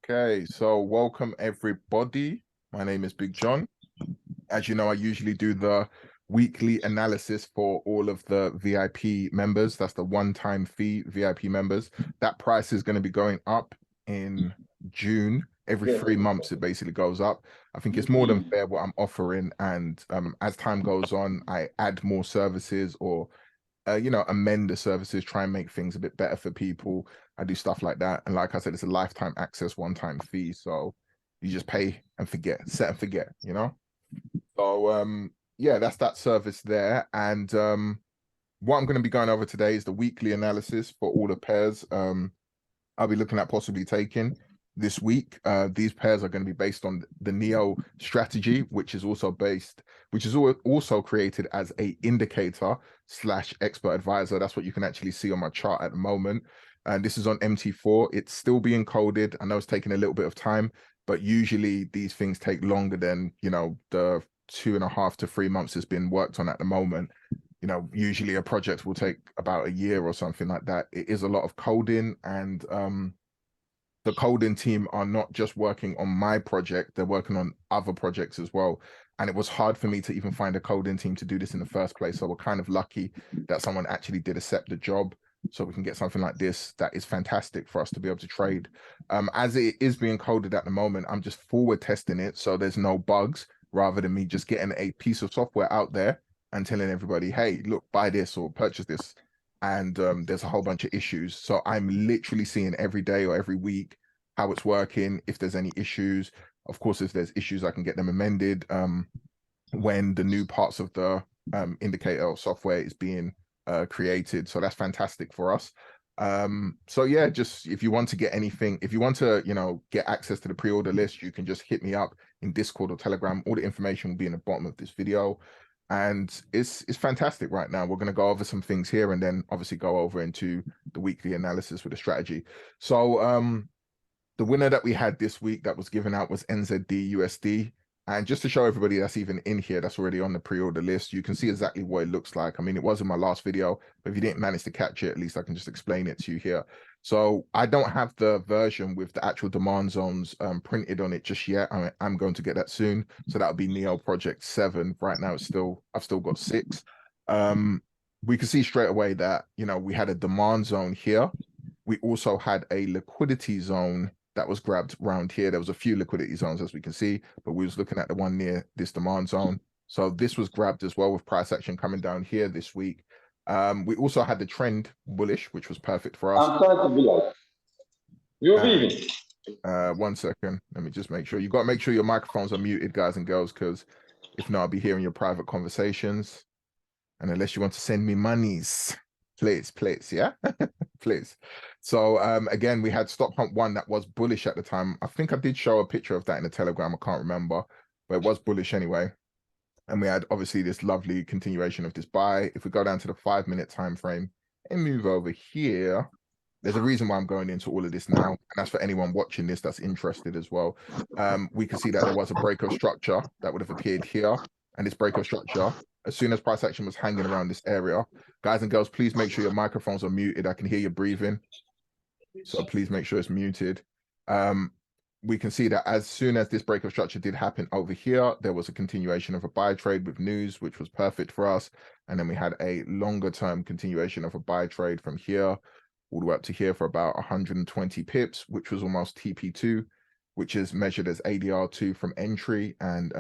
Okay, so welcome everybody. My name is Big John. As you know, I usually do the weekly analysis for all of the VIP members. That's the one-time fee VIP members. That price is going to be going up in June. Every 3 months, it basically goes up. I think it's more than fair what I'm offering. And as time goes on, I add more services or amend the services, try and make things a bit better for people. I do stuff like that. And like I said, it's a lifetime access, one-time fee. So you just pay and forget, set and forget, So yeah, that's that service there. And what I'm going to be going over today is the weekly analysis for all the pairs I'll be looking at possibly taking this week. These pairs are going to be based on the Neo strategy, which is also created as a indicator / expert advisor. That's what you can actually see on my chart at the moment. And this is on MT4. It's still being coded. I know it's taking a little bit of time, but usually these things take longer than, the 2.5 to 3 months has been worked on at the moment. Usually a project will take about a year or something like that. It is a lot of coding, and the coding team are not just working on my project, they're working on other projects as well. And it was hard for me to even find a coding team to do this in the first place. So we're kind of lucky that someone actually did accept the job, so we can get something like this that is fantastic for us to be able to trade. As it is being coded at the moment, I'm just forward testing it so there's no bugs, rather than me just getting a piece of software out there and telling everybody, hey, look, buy this or purchase this. And there's a whole bunch of issues. So I'm literally seeing every day or every week how it's working, if there's any issues. Of course, if there's issues, I can get them amended when the new parts of the indicator software is being created. So that's fantastic for us. So yeah, just if you want to get anything, if you want to, get access to the pre-order list, you can just hit me up in Discord or Telegram. All the information will be in the bottom of this video. And it's fantastic right now. We're going to go over some things here and then obviously go over into the weekly analysis with the strategy. So the winner that we had this week that was given out was NZD USD. And just to show everybody that's even in here, that's already on the pre-order list, you can see exactly what it looks like. I mean, it was in my last video, but if you didn't manage to catch it, at least I can just explain it to you here. So I don't have the version with the actual demand zones printed on it just yet. I'm going to get that soon. So that'll be Neo Project 7. Right now, I've still got 6. We can see straight away that, we had a demand zone here. We also had a liquidity zone that was grabbed around here. There was a few liquidity zones, as we can see, but we was looking at the one near this demand zone. So this was grabbed as well, with price action coming down here this week. We also had the trend bullish, which was perfect for us. I'm trying to be like, you're leaving. 1 second. Let me just make sure. You got to make sure your microphones are muted, guys and girls, because if not, I'll be hearing your private conversations. And unless you want to send me monies, please, yeah, please. So again, we had stop hunt 1 that was bullish at the time. I think I did show a picture of that in the Telegram. I can't remember, but it was bullish anyway. And we had obviously this lovely continuation of this buy. If we go down to the 5-minute time frame and move over here, there's a reason why I'm going into all of this now, and that's for anyone watching this that's interested as well. We can see that there was a break of structure that would have appeared here, and this break of structure, as soon as price action was hanging around this area, guys and girls, please make sure your microphones are muted. I can hear you breathing, so please make sure it's muted. We can see that as soon as this break of structure did happen over here, there was a continuation of a buy trade with news, which was perfect for us. And then we had a longer term continuation of a buy trade from here all the way up to here for about 120 pips, which was almost TP2, which is measured as ADR2 from entry. And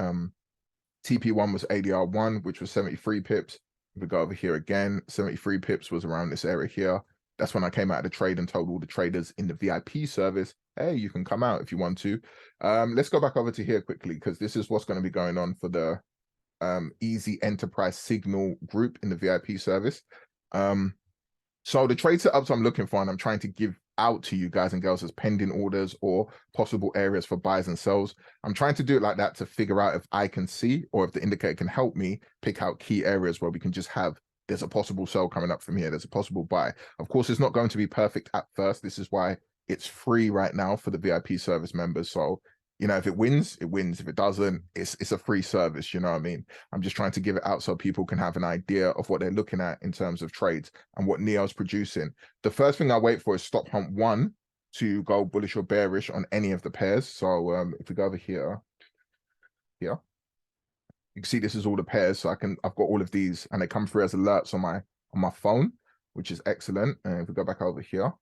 TP1 was ADR1, which was 73 pips. If we go over here again, 73 pips was around this area here. That's when I came out of the trade and told all the traders in the VIP service, hey, you can come out if you want to. Let's go back over to here quickly, because this is what's going to be going on for the Easy Enterprise Signal group in the VIP service. So the trade setups I'm looking for and I'm trying to give out to you guys and girls as pending orders or possible areas for buys and sells. I'm trying to do it like that to figure out if I can see, or if the indicator can help me pick out key areas where we can just have, there's a possible sell coming up from here, there's a possible buy. Of course, it's not going to be perfect at first. This is why it's free right now for the VIP service members. So, if it wins, it wins. If it doesn't, it's a free service. You know what I mean? I'm just trying to give it out so people can have an idea of what they're looking at in terms of trades and what Neo's producing. The first thing I wait for is stop hunt 1 to go bullish or bearish on any of the pairs. So if we go over here, you can see this is all the pairs. So I've got all of these and they come through as alerts on my phone, which is excellent. And if we go back over here,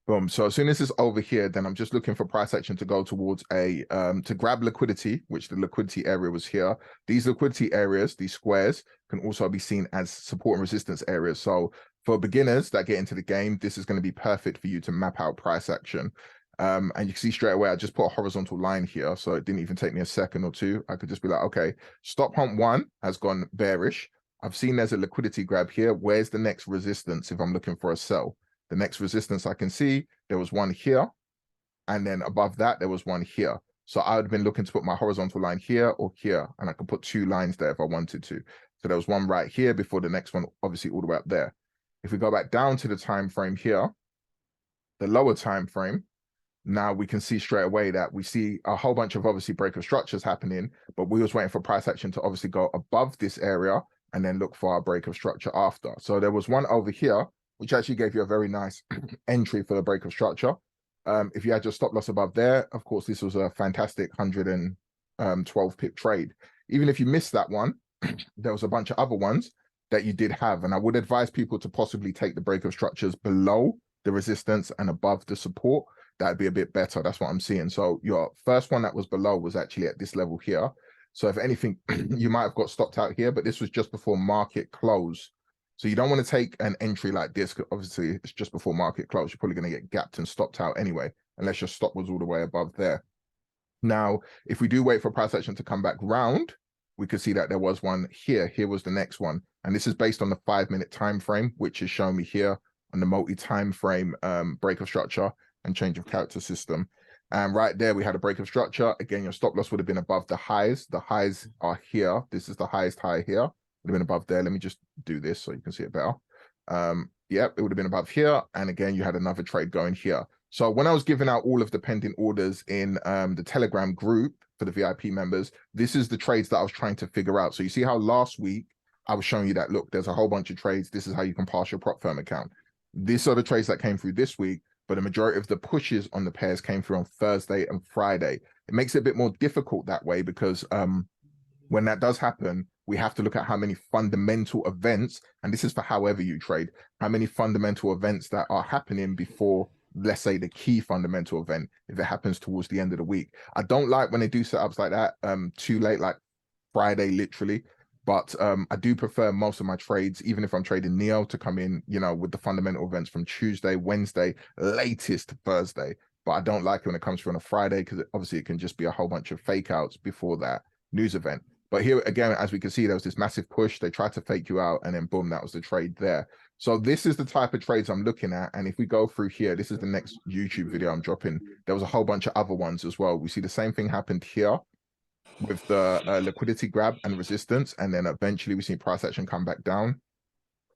boom. So as soon as it's over here, then I'm just looking for price action to go towards to grab liquidity, which the liquidity area was here. These liquidity areas, these squares, can also be seen as support and resistance areas. So for beginners that get into the game, this is going to be perfect for you to map out price action. And you can see straight away, I just put a horizontal line here. So it didn't even take me a second or two. I could just be like, okay, stop hunt 1 has gone bearish. I've seen there's a liquidity grab here. Where's the next resistance if I'm looking for a sell? The next resistance I can see, there was one here. And then above that, there was one here. So I would have been looking to put my horizontal line here or here. And I could put 2 lines there if I wanted to. So there was one right here before the next one, obviously all the way up there. If we go back down to the time frame here, the lower time frame, now we can see straight away that we see a whole bunch of obviously break of structures happening, but we was waiting for price action to obviously go above this area and then look for our break of structure after. So there was one over here, which actually gave you a very nice entry for the break of structure. If you had your stop loss above there, of course, this was a fantastic 112 pip trade. Even if you missed that one, there was a bunch of other ones that you did have. And I would advise people to possibly take the break of structures below the resistance and above the support. That'd be a bit better. That's what I'm seeing. So your first one that was below was actually at this level here. So if anything, you might have got stopped out here, but this was just before market close. So you don't want to take an entry like this, because obviously it's just before market close. You're probably going to get gapped and stopped out anyway, unless your stop was all the way above there. Now, if we do wait for price action to come back round, we could see that there was one here. Here was the next one. And this is based on the 5-minute time frame, which is showing me here on the multi-time frame break of structure and change of character system. And right there, we had a break of structure. Again, your stop loss would have been above the highs. The highs are here. This is the highest high here. Would have been above there. Let me just do this so you can see it better. Yep, it would have been above here. And again, you had another trade going here. So when I was giving out all of the pending orders in the Telegram group for the VIP members, this is the trades that I was trying to figure out. So you see how last week I was showing you that, look, there's a whole bunch of trades. This is how you can pass your prop firm account. These are the trades that came through this week, but the majority of the pushes on the pairs came through on Thursday and Friday. It makes it a bit more difficult that way because when that does happen, we have to look at how many fundamental events, and this is for however you trade, how many fundamental events that are happening before, let's say, the key fundamental event, if it happens towards the end of the week. I don't like when they do setups like that too late, like Friday, literally. But I do prefer most of my trades, even if I'm trading Neo, to come in, you know, with the fundamental events from Tuesday, Wednesday, latest Thursday. But I don't like it when it comes from a Friday, because obviously it can just be a whole bunch of fake outs before that news event. But here again, as we can see, there was this massive push. They tried to fake you out, and then boom, that was the trade there. So this is the type of trades I'm looking at. And if we go through here, this is the next YouTube video I'm dropping. There was a whole bunch of other ones as well. We see the same thing happened here with the liquidity grab and resistance, and then eventually we see price action come back down.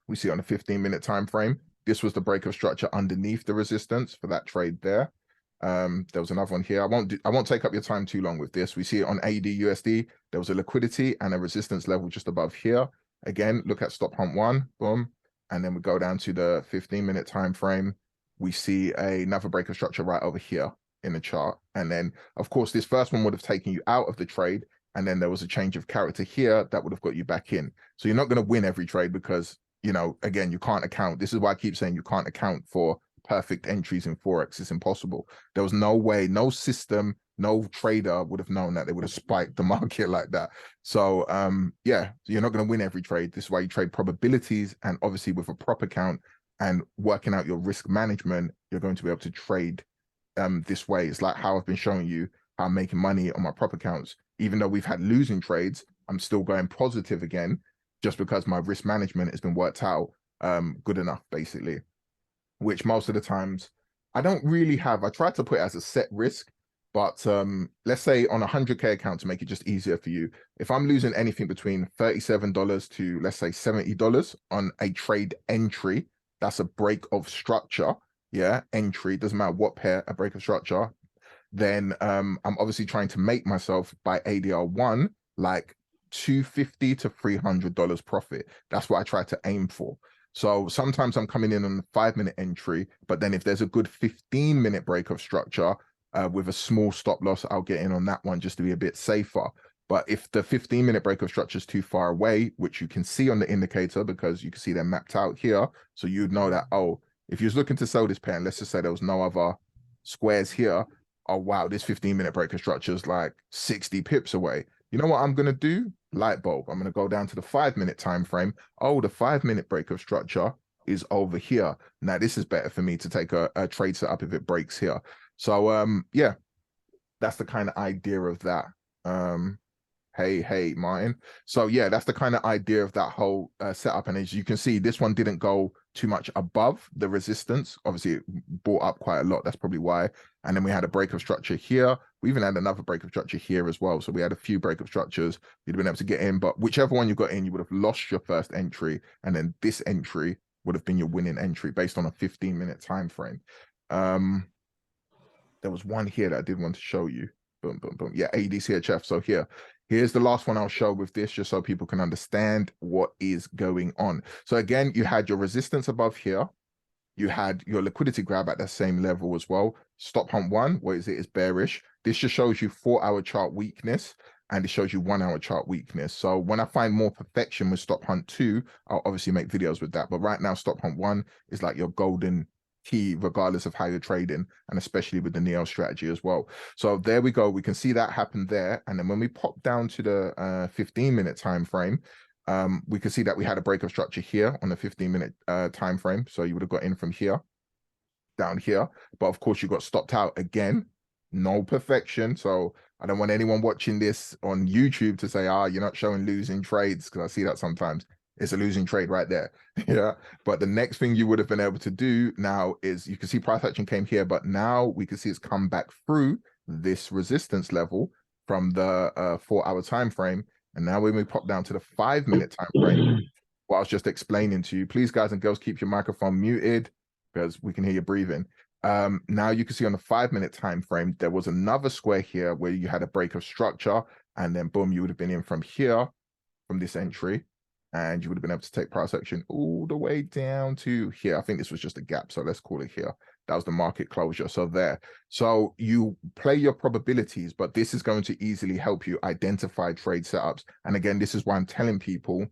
We see on a 15-minute time frame, this was the break of structure underneath the resistance for that trade there. There was another one here. I won't take up your time too long with this. We see it on AUD USD. There was a liquidity and a resistance level just above here. Again, look at stop hunt 1, boom, and then we go down to the 15-minute time frame. We see another break of structure right over here in the chart. And then, of course, this first one would have taken you out of the trade, and then there was a change of character here that would have got you back in. So you're not going to win every trade because, you know, again, you can't account. This is why I keep saying you can't account for perfect entries in Forex. It's impossible. There was no way, no system, no trader would have known that they would have spiked the market like that. So yeah, you're not going to win every trade. This is why you trade probabilities, and obviously with a prop account and working out your risk management, you're going to be able to trade this way. It's like how I've been showing you how I'm making money on my prop accounts. Even though we've had losing trades, I'm still going positive again, just because my risk management has been worked out good enough, basically. Which most of the times I don't really have. I try to put it as a set risk, but let's say on a 100K account, to make it just easier for you, if I'm losing anything between $37 to, let's say, $70 on a trade entry, that's a break of structure. Yeah, entry, doesn't matter what pair, a break of structure, then I'm obviously trying to make myself by ADR1 like $250 to $300 profit. That's what I try to aim for. So sometimes I'm coming in on the 5-minute entry, but then if there's a good 15-minute break of structure with a small stop loss, I'll get in on that one just to be a bit safer. But if the 15-minute break of structure is too far away, which you can see on the indicator because you can see they're mapped out here, so you'd know that, oh, if you was looking to sell this pair, and let's just say there was no other squares here, oh wow, this 15-minute break of structure is like 60 pips away. You know what I'm going to do? Light bulb. I'm going to go down to the 5-minute time frame. Oh, the 5-minute break of structure is over here. Now, this is better for me to take a trade setup if it breaks here. So, yeah, that's the kind of idea of that. Hey, Martin. So, yeah, that's the kind of idea of that whole setup. And as you can see, this one didn't go too much above the resistance. Obviously, it brought up quite a lot. That's probably why. And then we had a break of structure here. We even had another break of structure here as well. So we had a few break of structures. You'd have been able to get in, but whichever one you got in, you would have lost your first entry. And then this entry would have been your winning entry based on a 15-minute time frame. There was one here that I did want to show you. Boom, boom, boom. Yeah, ADCHF. So here's the last one I'll show with this, just so people can understand what is going on. So again, you had your resistance above here. You had your liquidity grab at the same level as well. Stop hunt 1, what is it? Is bearish. This just shows you 4-hour chart weakness, and it shows you 1-hour chart weakness. So when I find more perfection with stop hunt 2, I'll obviously make videos with that. But right now, stop hunt 1 is like your golden key, regardless of how you're trading, and especially with the Neo strategy as well. So there we go. We can see that happen there. And then when we pop down to the 15-minute time frame, we can see that we had a break of structure here on the 15-minute time frame. So you would have got in from here down here, but of course you got stopped out again. No perfection. So I don't want anyone watching this on YouTube to say, you're not showing losing trades, because I see that sometimes. It's a losing trade right there. Yeah. But the next thing you would have been able to do now is, you can see price action came here, but now we can see it's come back through this resistance level from the 4-hour time frame. And now when we pop down to the 5-minute time frame, what I was just explaining to you, please, guys and girls, keep your microphone muted because we can hear you breathing. Now you can see on the 5-minute time frame, there was another square here where you had a break of structure, and then boom, you would have been in from here, from this entry, and you would have been able to take price action all the way down to here. I think this was just a gap, so let's call it here. That was the market closure. So there. So you play your probabilities, but this is going to easily help you identify trade setups. And again, this is why I'm telling people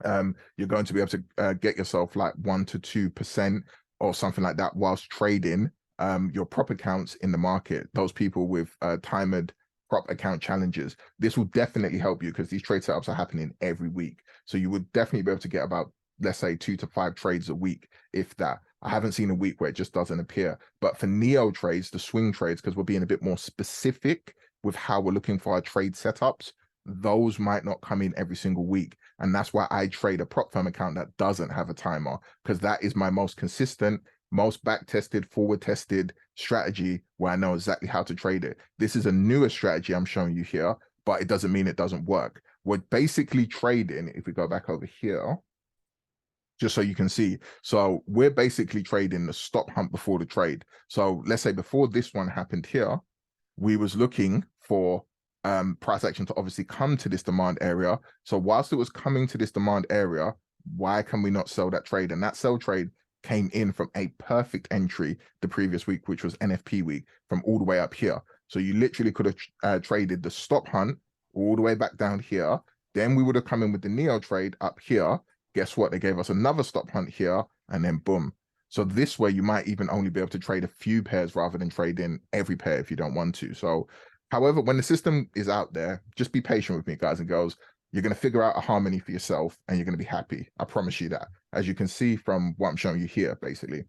you're going to be able to get yourself like 1 to 2% or something like that whilst trading your prop accounts in the market. Those people with timed prop account challenges, this will definitely help you, because these trade setups are happening every week. So you would definitely be able to get about, let's say, 2 to 5 trades a week, if that. I haven't seen a week where it just doesn't appear. But for Neo trades, the swing trades, because we're being a bit more specific with how we're looking for our trade setups, those might not come in every single week. And that's why I trade a prop firm account that doesn't have a timer, because that is my most consistent, most back-tested, forward-tested strategy where I know exactly how to trade it. This is a newer strategy I'm showing you here, but it doesn't mean it doesn't work. We're basically trading, if we go back over here, just so you can see. So we're basically trading the stop hunt before the trade. So let's say before this one happened here, we was looking for price action to obviously come to this demand area. So whilst it was coming to this demand area, why can we not sell that trade? And that sell trade came in from a perfect entry the previous week, which was NFP week, from all the way up here. So you literally could have traded the stop hunt all the way back down here. Then we would have come in with the Neo trade up here. Guess what? They gave us another stop hunt here, and then boom. So this way, you might even only be able to trade a few pairs rather than trade in every pair if you don't want to. So, however, when the system is out there, just be patient with me, guys and girls. You're going to figure out a harmony for yourself, and you're going to be happy. I promise you that, as you can see from what I'm showing you here, basically.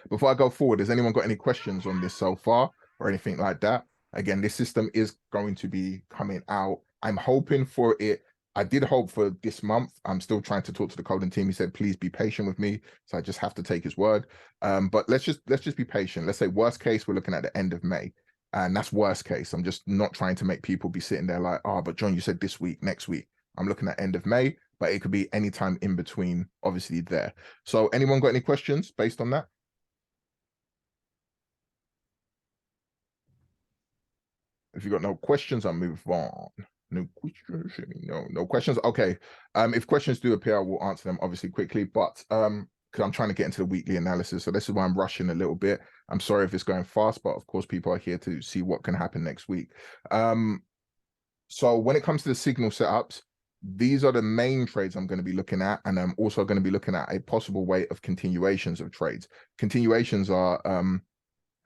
Before I go forward, has anyone got any questions on this so far or anything like that? Again, this system is going to be coming out. I'm hoping for it. I did hope for this month. I'm still trying to talk to the coding team. He said, please be patient with me. So I just have to take his word. But let's just be patient. Let's say worst case, we're looking at the end of May. And that's worst case. I'm just not trying to make people be sitting there like, but John, you said this week, next week. I'm looking at end of May, but it could be any time in between, obviously, there. So anyone got any questions based on that? If you've got no questions, I'll move on. No questions. No questions. Okay. If questions do appear, I will answer them obviously quickly, but because I'm trying to get into the weekly analysis, so this is why I'm rushing a little bit. I'm sorry if it's going fast, but of course people are here to see what can happen next week. So when it comes to the signal setups, these are the main trades I'm going to be looking at, and I'm also going to be looking at a possible way of continuations of trades. Continuations are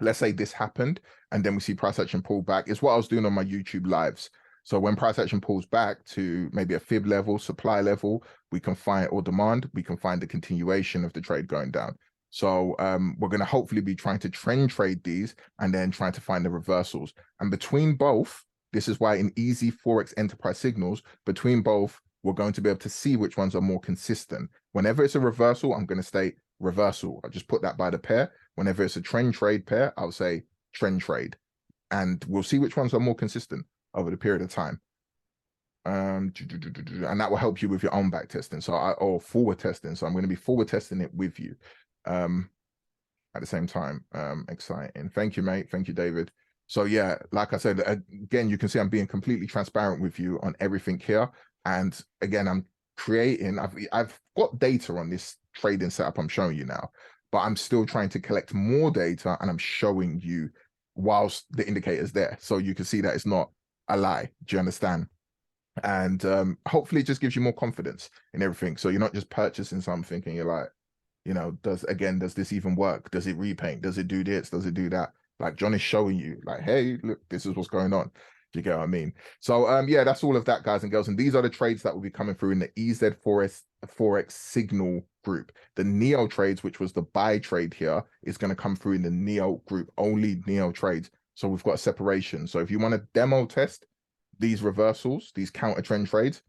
let's say this happened and then we see price action pull back. It's what I was doing on my YouTube lives. So when price action pulls back to maybe a fib level, supply level, we can find, or demand, we can find the continuation of the trade going down. So we're going to hopefully be trying to trend trade these and then trying to find the reversals. And between both, this is why in easy Forex enterprise signals, between both, we're going to be able to see which ones are more consistent. Whenever it's a reversal, I'm going to state reversal. I'll just put that by the pair. Whenever it's a trend trade pair, I'll say trend trade. And we'll see which ones are more consistent over the period of time. And that will help you with your own back testing. So or forward testing. So I'm going to be forward testing it with you at the same time. Exciting. Thank you, mate. Thank you, David. So yeah, like I said, again, you can see I'm being completely transparent with you on everything here. And again, I'm creating, I've got data on this trading setup I'm showing you now, but I'm still trying to collect more data and I'm showing you whilst the indicator's there. So you can see that it's not a lie. Do you understand? And hopefully it just gives you more confidence in everything. So you're not just purchasing something and you're like, you know, does this even work? Does it repaint? Does it do this? Does it do that? Like John is showing you like, hey, look, this is what's going on. Do you get what I mean? So yeah, that's all of that, guys and girls. And these are the trades that will be coming through in the EZ Forex signal group. The Neo trades, which was the buy trade here, is going to come through in the Neo group, only Neo trades. So we've got a separation. So if you want to demo test these reversals, these counter trend trades,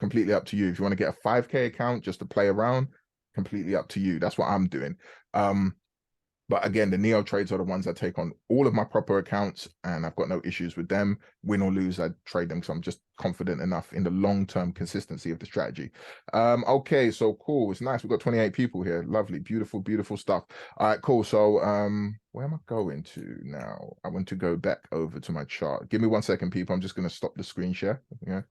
completely up to you. If you want to get a 5K account just to play around, completely up to you. That's what I'm doing. But again, the Neo trades are the ones I take on all of my proper accounts, and I've got no issues with them. Win or lose, I trade them because I'm just confident enough in the long-term consistency of the strategy. Okay, so cool. It's nice. We've got 28 people here. Lovely, beautiful, beautiful stuff. All right, cool. So where am I going to now? I want to go back over to my chart. Give me 1 second, people. I'm just going to stop the screen share. Yeah.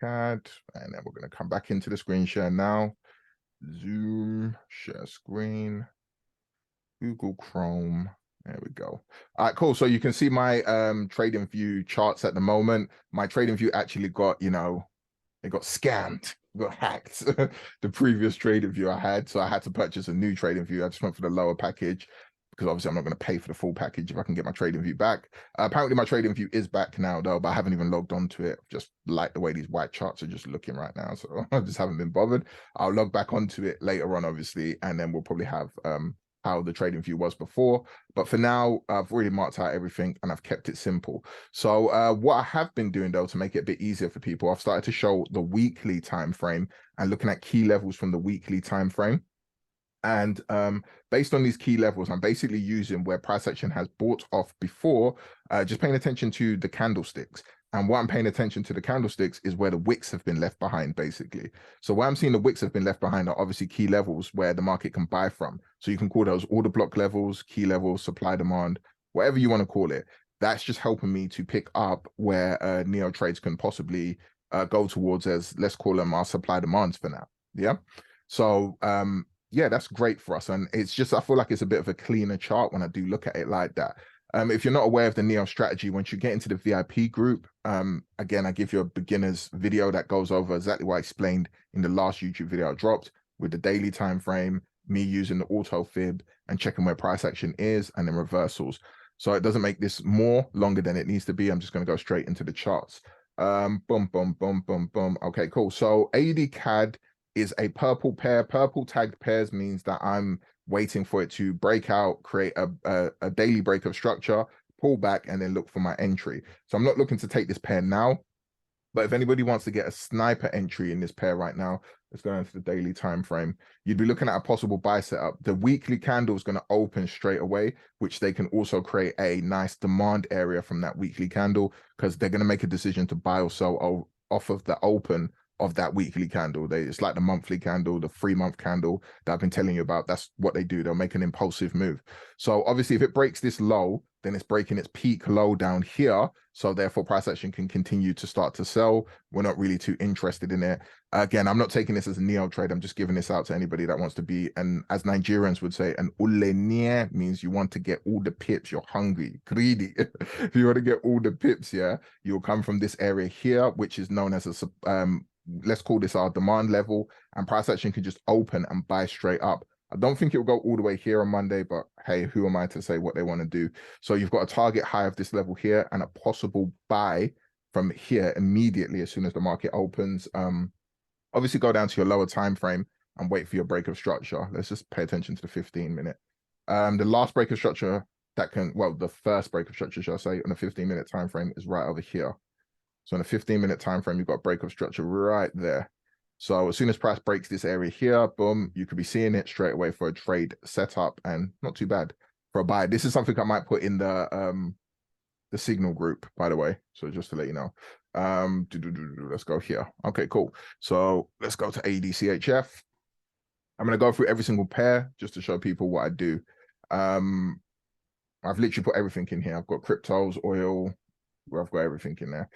CAD, and then we're going to come back into the screen share now. Zoom, share screen, Google Chrome. There we go. All right, cool. So you can see my trading view charts at the moment. My trading view actually got, you know, it got scammed, got hacked. The previous trading view I had, so I had to purchase a new trading view. I just went for the lower package because obviously I'm not going to pay for the full package if I can get my trading view back. Apparently my trading view is back now though, but I haven't even logged onto it. Just like the way these white charts are just looking right now, so I just haven't been bothered. I'll log back onto it later on, obviously, and then we'll probably have how the trading view was before. But for now, I've already marked out everything and I've kept it simple. So what I have been doing though, to make it a bit easier for people, I've started to show the weekly time frame and looking at key levels from the weekly time frame. And based on these key levels, I'm basically using where price action has bought off before, just paying attention to the candlesticks. And what I'm paying attention to the candlesticks is where the wicks have been left behind, basically. So where I'm seeing the wicks have been left behind are obviously key levels where the market can buy from. So you can call those order block levels, key levels, supply demand, whatever you want to call it. That's just helping me to pick up where Neo trades can possibly go towards, as let's call them our supply demands for now. Yeah. So yeah, that's great for us. And it's just, I feel like it's a bit of a cleaner chart when I do look at it like that. If you're not aware of the Neo strategy, once you get into the VIP group, again, I give you a beginner's video that goes over exactly what I explained in the last YouTube video I dropped with the daily time frame, me using the auto fib and checking where price action is, and then reversals. So it doesn't make this more longer than it needs to be. I'm just going to go straight into the charts. Boom, boom, boom, boom, boom. Okay, cool. So AUD CAD is a purple pair. Purple tagged pairs means that I'm waiting for it to break out, create a daily break of structure, pull back, and then look for my entry. So I'm not looking to take this pair now, but if anybody wants to get a sniper entry in this pair right now, let's go into the daily time frame. You'd be looking at a possible buy setup. The weekly candle is going to open straight away, which they can also create a nice demand area from that weekly candle because they're going to make a decision to buy or sell off of the open of that weekly candle. It's like the monthly candle, the 3-month candle that I've been telling you about. That's what they do. They'll make an impulsive move. So obviously if it breaks this low, then it's breaking its peak low down here. So therefore price action can continue to start to sell. We're not really too interested in it. Again, I'm not taking this as a neo trade. I'm just giving this out to anybody that wants to be, and as Nigerians would say, an ulenie means you want to get all the pips. You're hungry, greedy. If you want to get all the pips, yeah, you'll come from this area here, which is known as a, let's call this our demand level, and price action can just open and buy straight up. I don't think it will go all the way here on Monday, but hey, who am I to say what they want to do? So you've got a target high of this level here and a possible buy from here immediately as soon as the market opens. Obviously go down to your lower time frame and wait for your break of structure. Let's just pay attention to the 15-minute. The last break of structure that can, well, the first break of structure, shall I say, on a 15-minute time frame is right over here. So in a 15-minute time frame, you've got break of structure right there. So as soon as price breaks this area here, boom, you could be seeing it straight away for a trade setup, and not too bad for a buy. This is something I might put in the signal group, by the way. So just to let you know. Let's go here. Okay, cool. So let's go to ADCHF. I'm going to go through every single pair just to show people what I do. I've literally put everything in here. I've got cryptos, oil, where I've got everything in there.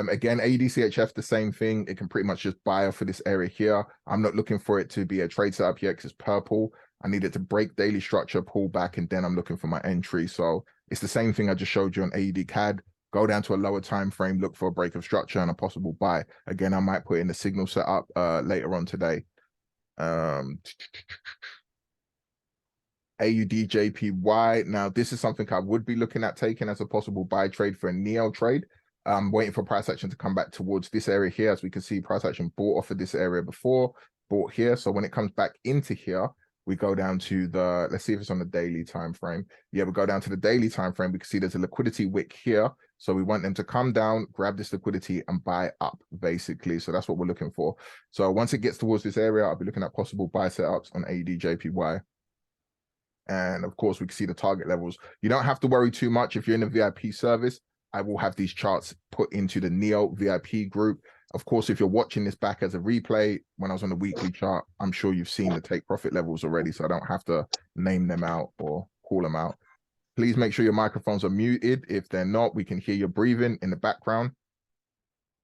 Again, ADCHF, the same thing. It can pretty much just buy off of this area here. I'm not looking for it to be a trade setup yet because it's purple. I need it to break daily structure, pull back, and then I'm looking for my entry. So it's the same thing I just showed you on AED CAD. Go down to a lower time frame, look for a break of structure and a possible buy. Again, I might put in the signal setup later on today. AUDJPY. Now, this is something I would be looking at taking as a possible buy trade for a neo trade. I'm waiting for price action to come back towards this area here. As we can see, price action bought off of this area before, bought here. So when it comes back into here, we go down to the, let's see if it's on the daily time frame. Yeah, we go down to the daily time frame. We can see there's a liquidity wick here. So we want them to come down, grab this liquidity and buy up, basically. So that's what we're looking for. So once it gets towards this area, I'll be looking at possible buy setups on AUDJPY. And of course, we can see the target levels. You don't have to worry too much if you're in the VIP service. I will have these charts put into the Neo VIP group. Of course, if you're watching this back as a replay, when I was on the weekly chart, I'm sure you've seen the take profit levels already, so I don't have to name them out or call them out. Please make sure your microphones are muted. If they're not, we can hear your breathing in the background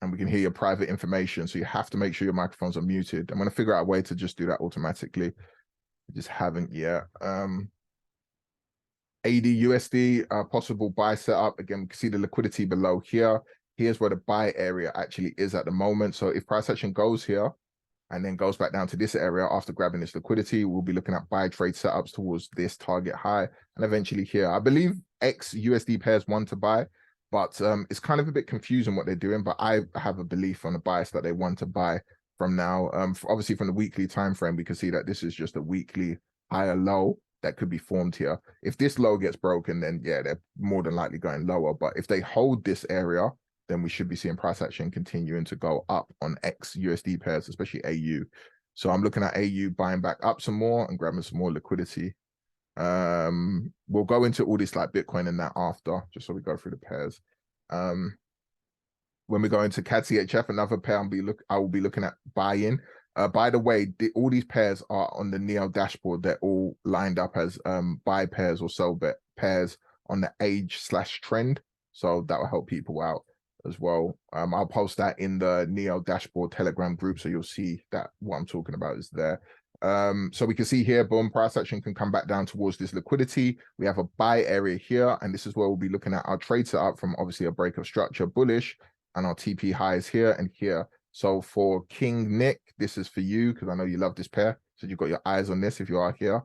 and we can hear your private information. So you have to make sure your microphones are muted. I'm going to figure out a way to just do that automatically. I just haven't yet. ADUSD, possible buy setup. Again, we can see the liquidity below here. Here's where the buy area actually is at the moment. So if price action goes here and then goes back down to this area after grabbing this liquidity, we'll be looking at buy trade setups towards this target high and eventually here. I believe XUSD pairs want to buy, but it's kind of a bit confusing what they're doing, but I have a belief on the bias that they want to buy from now. Obviously from the weekly time frame, we can see that this is just a weekly higher low that could be formed here. If this low gets broken, then yeah, they're more than likely going lower. But if they hold this area, then we should be seeing price action continuing to go up on XUSD pairs, especially AU. So I'm looking at AU buying back up some more and grabbing some more liquidity. We'll go into all this like Bitcoin and that after, just so we go through the pairs. When we go into CAD CHF, another pair I will be looking at buy-in. By the way, all these pairs are on the Neo dashboard. They're all lined up as buy pairs or sell pairs on the age/trend. So that will help people out as well. I'll post that in the Neo dashboard Telegram group, so you'll see that what I'm talking about is there. So we can see here, boom, price action can come back down towards this liquidity. We have a buy area here, and this is where we'll be looking at our trade setup from obviously a break of structure bullish, and our TP highs here and here. So for King Nick, this is for you because I know you love this pair. So you've got your eyes on this if you are here.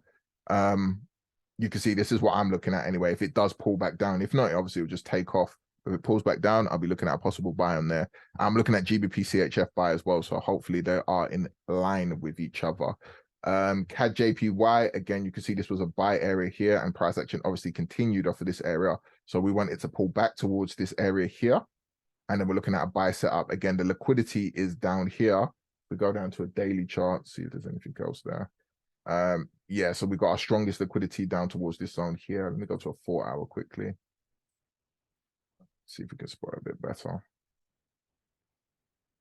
You can see this is what I'm looking at anyway. If it does pull back down, if not, obviously it'll just take off. If it pulls back down, I'll be looking at a possible buy on there. I'm looking at GBP CHF buy as well. So hopefully they are in line with each other. CAD JPY, again, you can see this was a buy area here and price action obviously continued off of this area. So we want it to pull back towards this area here. And then we're looking at a buy setup. Again, the liquidity is down here. We go down to a daily chart, see if there's anything else there. Yeah, so we got our strongest liquidity down towards this zone here. Let me go to a 4-hour quickly. See if we can spot a bit better.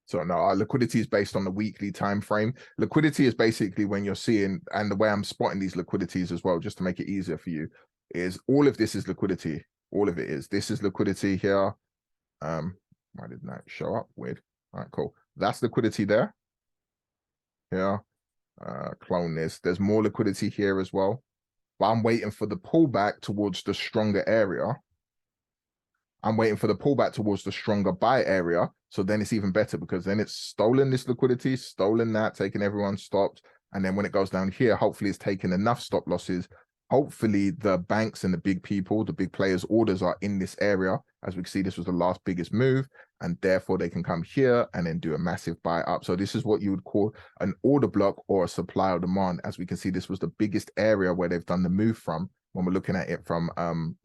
So no, our liquidity is based on the weekly time frame. Liquidity is basically when you're seeing, and the way I'm spotting these liquidities as well, just to make it easier for you, is all of this is liquidity. All of it is. This is liquidity here. Why didn't that show up? Weird. All right, cool. That's liquidity there. Here. Clone this. There's more liquidity here as well. But I'm waiting for the pullback towards the stronger area. I'm waiting for the pullback towards the stronger buy area. So then it's even better because then it's stolen this liquidity, stolen that, taking everyone's stops. And then when it goes down here, hopefully it's taken enough stop losses. Hopefully the banks and the big people, the big players' orders are in this area. As we can see, this was the last biggest move. And therefore they can come here and then do a massive buy up. So this is what you would call an order block or a supply or demand. As we can see, this was the biggest area where they've done the move from when we're looking at it from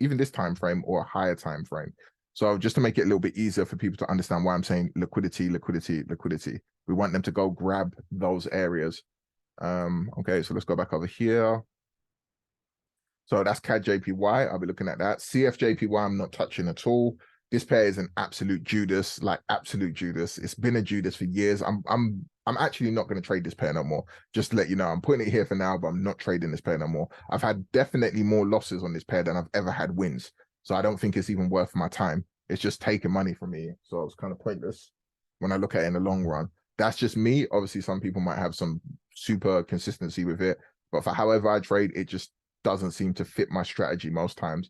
even this time frame or a higher time frame. So just to make it a little bit easier for people to understand why I'm saying liquidity, liquidity, liquidity. We want them to go grab those areas. Okay, so let's go back over here. So that's CAD JPY. I'll be looking at that. CF JPY, I'm not touching at all. This pair is an absolute Judas, like absolute Judas. It's been a Judas for years. I'm actually not going to trade this pair no more. Just to let you know, I'm putting it here for now, but I'm not trading this pair no more. I've had definitely more losses on this pair than I've ever had wins. So I don't think it's even worth my time. It's just taking money from me. So it's kind of pointless when I look at it in the long run. That's just me. Obviously, some people might have some super consistency with it, but for however I trade, it just doesn't seem to fit my strategy most times.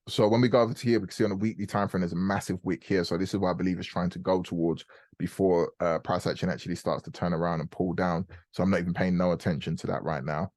So when we go over to here, we can see on a weekly time frame, there's a massive wick here. So this is what I believe it's trying to go towards before price action actually starts to turn around and pull down. So I'm not even paying no attention to that right now.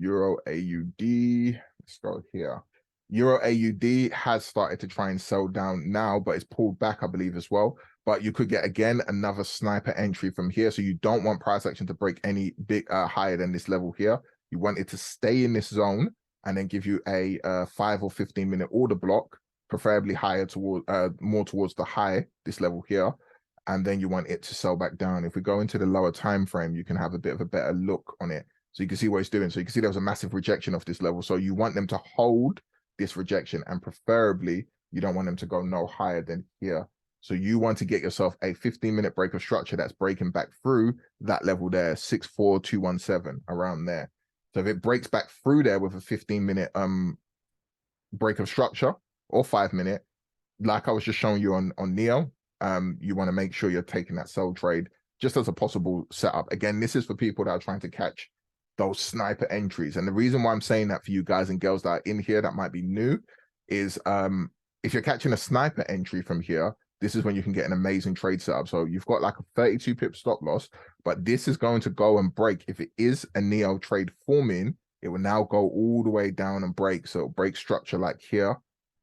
Euro AUD, let's go here. Euro AUD has started to try and sell down now, but it's pulled back, I believe, as well. But you could get, again, another sniper entry from here. So you don't want price action to break any big higher than this level here. You want it to stay in this zone and then give you a 5 or 15-minute order block, preferably higher toward more towards the high, this level here. And then you want it to sell back down. If we go into the lower time frame, you can have a bit of a better look on it. So you can see what it's doing. So you can see there was a massive rejection of this level. So you want them to hold this rejection, and preferably you don't want them to go no higher than here. So you want to get yourself a 15-minute break of structure that's breaking back through that level there, 64217, around there. So if it breaks back through there with a 15-minute break of structure or 5-minute, like I was just showing you on Neo, you want to make sure you're taking that sell trade just as a possible setup. Again, this is for people that are trying to catch those sniper entries. And the reason why I'm saying that for you guys and girls that are in here that might be new is if you're catching a sniper entry from here, this is when you can get an amazing trade setup. So you've got like a 32 pip stop loss, but this is going to go and break. If it is a Neo trade forming, it will now go all the way down and break. So it'll break structure like here.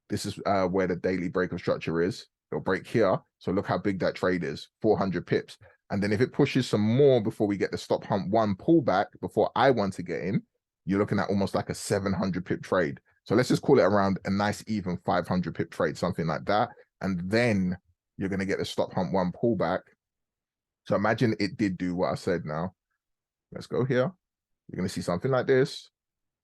This is where the daily break of structure is. It'll break here. So look how big that trade is, 400 pips. And then if it pushes some more before we get the stop hump one pullback, before I want to get in, you're looking at almost like a 700 pip trade. So let's just call it around a nice even 500 pip trade, something like that. And then you're going to get the stop hump one pullback. So imagine it did do what I said now. Let's go here. You're going to see something like this.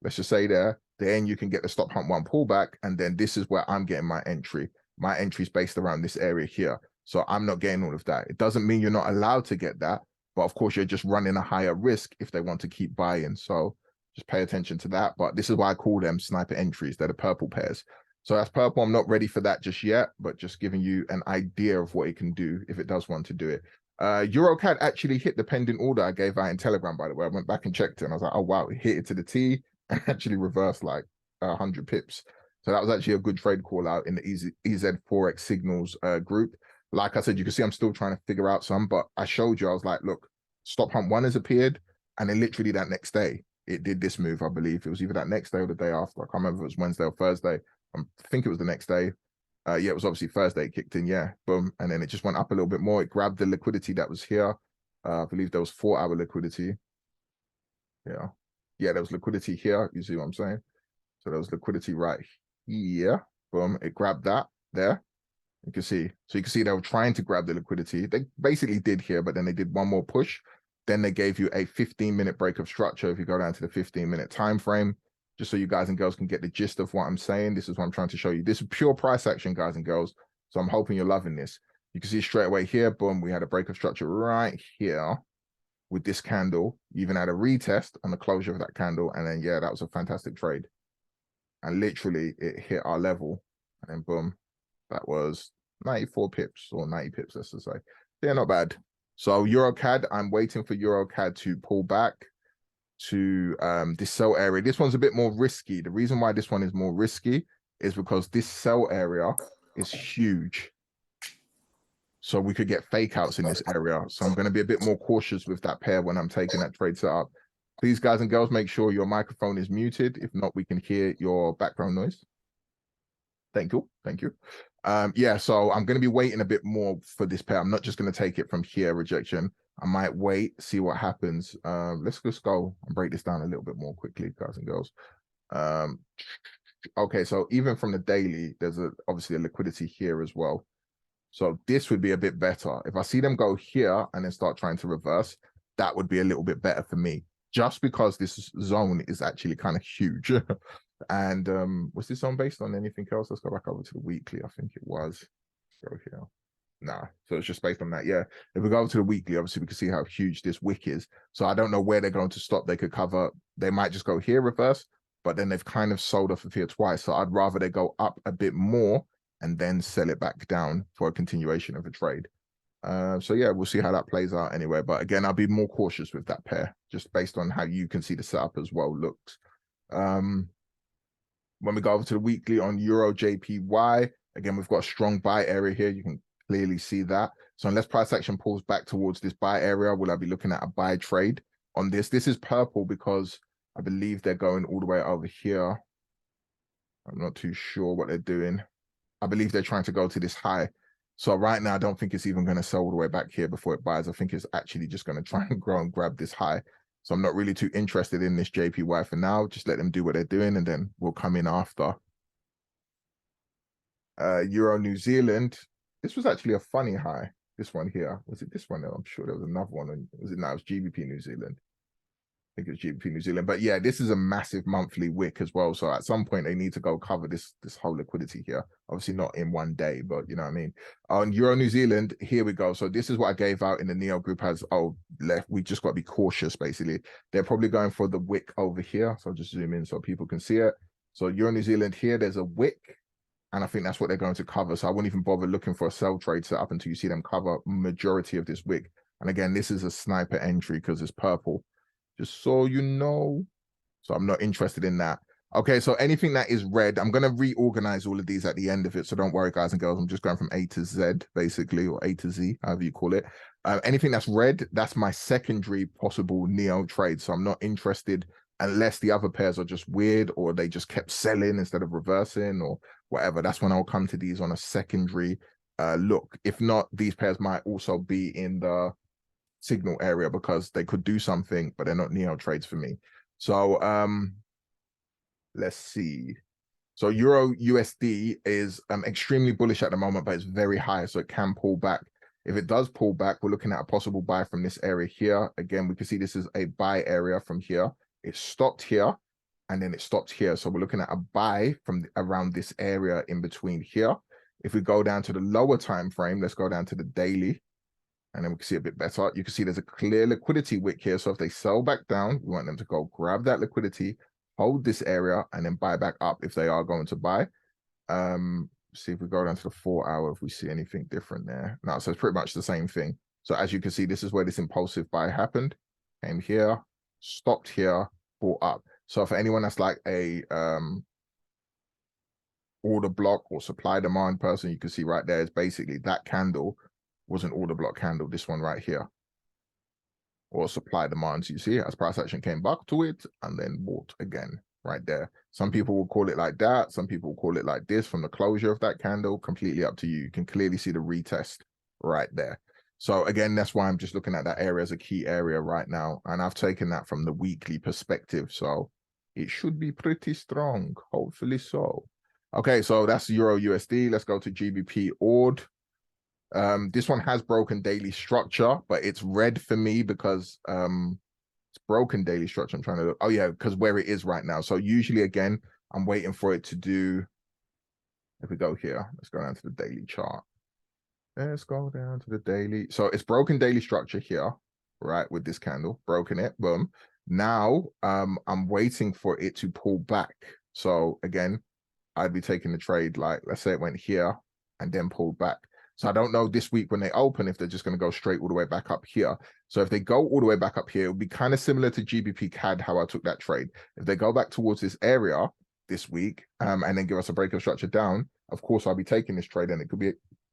Let's just say there. Then you can get the stop hump one pullback. And then this is where I'm getting my entry. My entry is based around this area here. So I'm not getting all of that. It doesn't mean you're not allowed to get that. But of course, you're just running a higher risk if they want to keep buying. So just pay attention to that. But this is why I call them sniper entries. They're the purple pairs. So that's purple. I'm not ready for that just yet, but just giving you an idea of what it can do if it does want to do it. EuroCAD actually hit the pending order I gave out in Telegram, by the way. I went back and checked it and I was like, oh, wow, it hit it to the T and actually reversed like 100 pips. So that was actually a good trade call out in the EZ Forex Signals group. Like I said, you can see I'm still trying to figure out some, but I showed you, I was like, look, stop hump one has appeared. And then literally that next day, it did this move, I believe. It was either that next day or the day after. I can't remember if it was Wednesday or Thursday. I think it was the next day. Yeah, it was obviously Thursday it kicked in. Yeah, boom. And then it just went up a little bit more. It grabbed the liquidity that was here. I believe there was 4-hour liquidity. Yeah. Yeah, there was liquidity here. You see what I'm saying? So there was liquidity right here. Boom. It grabbed that there. You can see. So you can see they were trying to grab the liquidity. They basically did here, but then they did one more push. Then they gave you a 15-minute break of structure. If you go down to the 15-minute time frame, just so you guys and girls can get the gist of what I'm saying. This is what I'm trying to show you. This is pure price action, guys and girls. So I'm hoping you're loving this. You can see straight away here, boom, we had a break of structure right here with this candle. You even had a retest on the closure of that candle. And then, yeah, that was a fantastic trade. And literally it hit our level. And then boom, that was 94 pips or 90 pips, let's just say. Yeah, not bad. So EuroCAD, I'm waiting for EuroCAD to pull back to this sell area. This one's a bit more risky. The reason why this one is more risky is because this sell area is huge. So we could get fake outs in this area. So I'm going to be a bit more cautious with that pair when I'm taking that trade setup. Please, guys and girls, make sure your microphone is muted. If not, we can hear your background noise. Thank you. Thank you. Yeah, so I'm going to be waiting a bit more for this pair. I'm not just going to take it from here, rejection. I might wait, see what happens. Let's just go and break this down a little bit more quickly, guys and girls. Okay, so even from the daily, there's obviously a liquidity here as well. So this would be a bit better. If I see them go here and then start trying to reverse, that would be a little bit better for me, just because this zone is actually kind of huge. And was this zone based on anything else? Let's go back over to the weekly. I think it was. Go here. Nah, so it's just based on that. Yeah, if we go over to the weekly, obviously we can see how huge this wick is. So I don't know where they're going to stop. They could cover. They might just go here reverse, but then they've kind of sold off of here twice. So I'd rather they go up a bit more and then sell it back down for a continuation of a trade. So yeah, we'll see how that plays out anyway. But again, I'll be more cautious with that pair, just based on how you can see the setup as well looks. When we go over to the weekly on Euro JPY, again, we've got a strong buy area here. You can clearly see that. So unless price action pulls back towards this buy area, will I be looking at a buy trade on this? This is purple because I believe they're going all the way over here. I'm not too sure what they're doing. I believe they're trying to go to this high. So right now, I don't think it's even going to sell all the way back here before it buys. I think it's actually just going to try and grow and grab this high. So I'm not really too interested in this JPY for now. Just let them do what they're doing and then we'll come in after. Euro New Zealand. This was actually a funny high. This one here. Was it this one? I'm sure there was another one. Was it now? It was GBP New Zealand. I think it's GBP New Zealand. But yeah, this is a massive monthly wick as well. So at some point they need to go cover this whole liquidity here. Obviously not in one day, but you know what I mean. On Euro New Zealand, here we go. So this is what I gave out in the Neo group as, oh, left. We just got to be cautious, basically. They're probably going for the wick over here. So I'll just zoom in so people can see it. So Euro New Zealand here, there's a wick. And I think that's what they're going to cover. So I wouldn't even bother looking for a sell trade set up until you see them cover majority of this wick. And again, this is a sniper entry because it's purple. Just so you know. So I'm not interested in that. Okay, so anything that is red, I'm going to reorganize all of these at the end of it. So don't worry, guys and girls. I'm just going from A to Z, basically, or A to Z, however you call it. Anything that's red, that's my secondary possible Neo trade. So I'm not interested unless the other pairs are just weird or they just kept selling instead of reversing or whatever. That's when I'll come to these on a secondary look. If not, these pairs might also be in the signal area because they could do something, but they're not Neo trades for me. So let's see. So Euro USD is extremely bullish at the moment, but it's very high, so it can pull back. If it does pull back, we're looking at a possible buy from this area here. Again, we can see this is a buy area from here. It stopped here, and then it stopped here. So we're looking at a buy from around this area in between here. If we go down to the lower time frame, let's go down to the daily. And then we can see a bit better. You can see there's a clear liquidity wick here. So if they sell back down, we want them to go grab that liquidity, hold this area, and then buy back up if they are going to buy. See if we go down to the 4 hour, if we see anything different there. No, so it's pretty much the same thing. So as you can see, this is where this impulsive buy happened. Came here, stopped here, bought up. So for anyone that's like a order block or supply demand person, you can see right there is basically that candle was an order block candle, this one right here, or supply demand. So you see, as price action came back to it and then bought again right there. Some people will call it like that. Some people will call it like this from the closure of that candle. Completely up to you. You can clearly see the retest right there. So again, that's why I'm just looking at that area as a key area right now. And I've taken that from the weekly perspective. So it should be pretty strong. Hopefully so. Okay, so that's Euro USD. Let's go to GBP ORD. This one has broken daily structure, but it's red for me because it's broken daily structure. I'm trying to look. Oh yeah, because where it is right now. So usually again, I'm waiting for it to do If we go here, let's go down to the daily chart. Let's go down to the daily. So it's broken daily structure here, right? With this candle, broken it, boom. Now, I'm waiting for it to pull back. So again, I'd be taking the trade, like, let's say it went here and then pulled back. So I don't know this week when they open, if they're just going to go straight all the way back up here. So if they go all the way back up here, it would be kind of similar to GBP CAD, how I took that trade. If they go back towards this area this week, and then give us a break of structure down, of course, I'll be taking this trade, and it could be,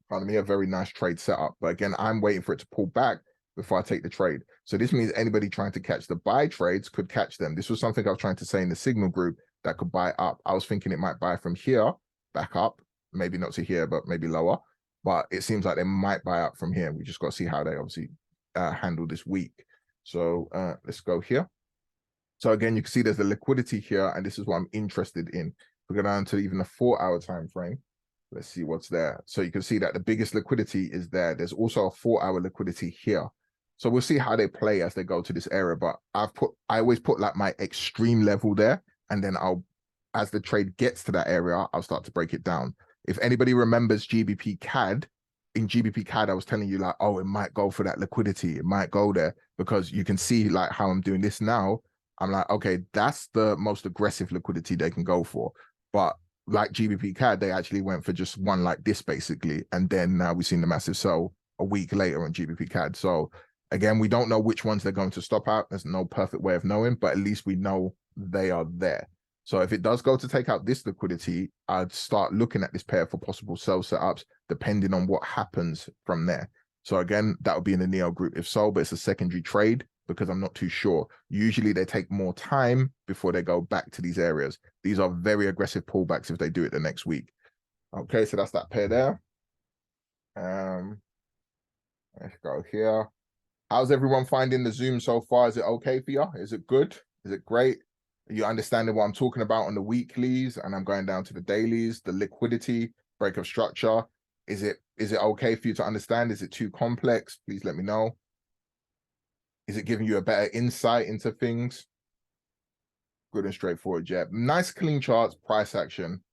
pardon me, a very nice trade setup. But again, I'm waiting for it to pull back before I take the trade. So this means anybody trying to catch the buy trades could catch them. This was something I was trying to say in the signal group, that could buy up. I was thinking it might buy from here back up, maybe not to here, but maybe lower. But it seems like they might buy up from here. We just got to see how they obviously handle this week. So let's go here. So again, you can see there's the liquidity here, and this is what I'm interested in. We go down to even a 4-hour time frame. Let's see what's there. So you can see that the biggest liquidity is there. There's also a 4-hour liquidity here. So we'll see how they play as they go to this area. But I always put like my extreme level there, and then as the trade gets to that area, I'll start to break it down. If anybody remembers GBP CAD, in GBP CAD, I was telling you like, oh, it might go for that liquidity. It might go there, because you can see like how I'm doing this now. I'm like, okay, that's the most aggressive liquidity they can go for. But like GBP CAD, they actually went for just one like this basically. And then now we've seen the massive sell a week later on GBP CAD. So again, we don't know which ones they're going to stop out. There's no perfect way of knowing, but at least we know they are there. So if it does go to take out this liquidity, I'd start looking at this pair for possible sell setups, depending on what happens from there. So again, that would be in the Neo group if so, but it's a secondary trade because I'm not too sure. Usually they take more time before they go back to these areas. These are very aggressive pullbacks if they do it the next week. Okay, so that's that pair there. Let's go here. How's everyone finding the Zoom so far? Is it okay for you? Is it good? Is it great? Are you understanding what I'm talking about on the weeklies? And I'm going down to the dailies, the liquidity, break of structure. Is it okay for you to understand? Is it too complex? Please let me know. Is it giving you a better insight into things? Good and straightforward, yeah. Nice clean charts, price action.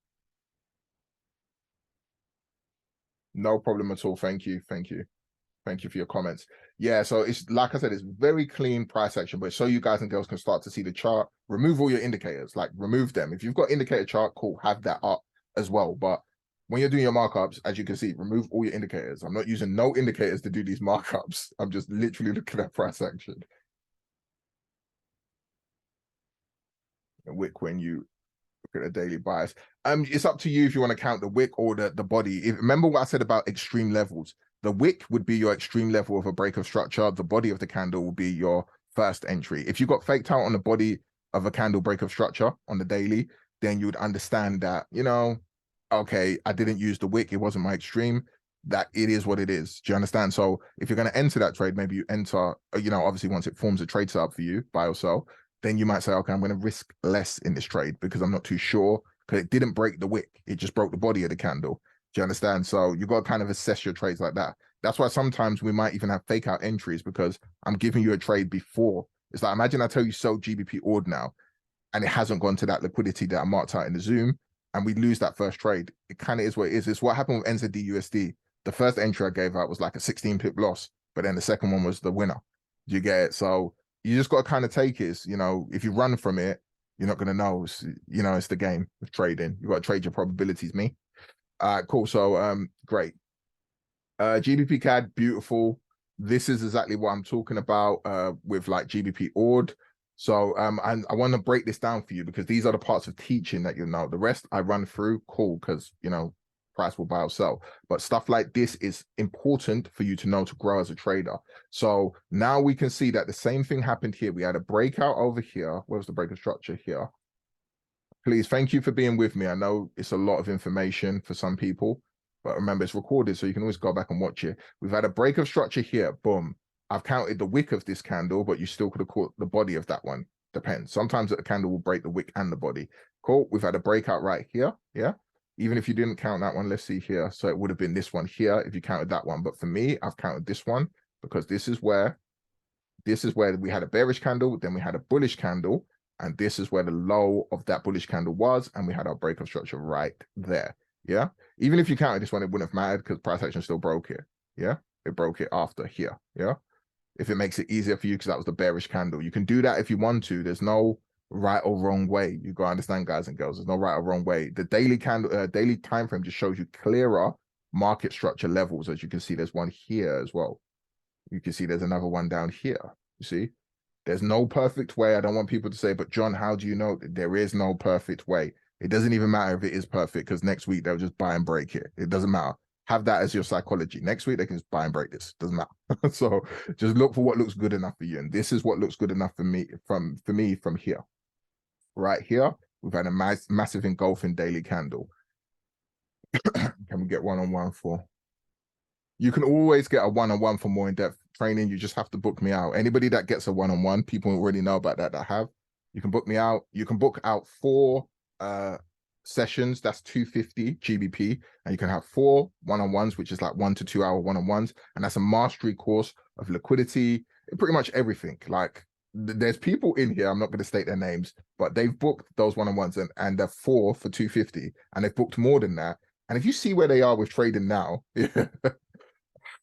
No problem at all. Thank you. Thank you. Thank you for your comments. Yeah, so it's like I said, it's very clean price action, but so you guys and girls can start to see the chart. Remove all your indicators, like remove them. If you've got indicator chart, cool, have that up as well. But when you're doing your markups, as you can see, remove all your indicators. I'm not using no indicators to do these markups. I'm just literally looking at price action. And wick when you look at a daily bias. It's up to you if you want to count the wick or the body. Remember what I said about extreme levels. The wick would be your extreme level of a break of structure. The body of the candle will be your first entry. If you got faked out on the body of a candle break of structure on the daily, then you would understand that, you know, okay, I didn't use the wick. It wasn't my extreme. That it is what it is. Do you understand? So if you're going to enter that trade, maybe you enter, you know, obviously once it forms a trade setup for you, buy or sell, then you might say, okay, I'm going to risk less in this trade because I'm not too sure, because it didn't break the wick. It just broke the body of the candle. Do you understand? So you got to kind of assess your trades like that. That's why sometimes we might even have fake out entries, because I'm giving you a trade before. It's like, imagine I tell you sell GBP ORD now, and it hasn't gone to that liquidity that I marked out in the Zoom, and we lose that first trade. It kind of is what it is. It's what happened with NZD USD. The first entry I gave out was like a 16 pip loss, but then the second one was the winner. Do you get it? So you just got to kind of take it. You know, if you run from it, you're not going to know. You know, it's the game of trading. You got to trade your probabilities, me. Cool. So great. GBP CAD, beautiful. This is exactly what I'm talking about with like GBP ORD. So and I want to break this down for you, because these are the parts of teaching that you know. The rest I run through, cool, because you know, price will buy or sell. But stuff like this is important for you to know to grow as a trader. So now we can see that the same thing happened here. We had a breakout over here. Where was the breaker structure here? Please, thank you for being with me. I know it's a lot of information for some people, but remember, it's recorded, so you can always go back and watch it. We've had a break of structure here. Boom. I've counted the wick of this candle, but you still could have caught the body of that one. Depends. Sometimes a candle will break the wick and the body. Cool. We've had a breakout right here. Yeah. Even if you didn't count that one, let's see here. So it would have been this one here if you counted that one. But for me, I've counted this one because this is where we had a bearish candle, then we had a bullish candle, and this is where the low of that bullish candle was, and we had our break of structure right there. Yeah. Even if you counted this one, it wouldn't have mattered because price action still broke it. Yeah, it broke it after here. Yeah, if it makes it easier for you because that was the bearish candle, you can do that if you want to. There's no right or wrong way. You gotta understand, guys and girls. There's no right or wrong way. The daily candle, daily time frame just shows you clearer market structure levels. As you can see, there's one here as well. You can see there's another one down here. You see, there's no perfect way. I don't want people to say, but John, how do you know? There is no perfect way. It doesn't even matter if it is perfect because next week they'll just buy and break it. It doesn't matter. Have that as your psychology. Next week they can just buy and break this. Doesn't matter. So just look for what looks good enough for you. And this is what looks good enough for me from here. Right here, we've had a massive engulfing daily candle. Can we get one-on-one for? You can always get a one-on-one for more in-depth training. You just have to book me out. Anybody that gets a one-on-one, people already know about that have. You can book me out. You can book out 4 sessions. That's 250 GBP. And you can have 4 one-on-ones, which is like 1 to 2 hour one-on-ones. And that's a mastery course of liquidity, pretty much everything. Like there's people in here, I'm not going to state their names, but they've booked those one-on-ones and they're 4 for 250. And they've booked more than that. And if you see where they are with trading now,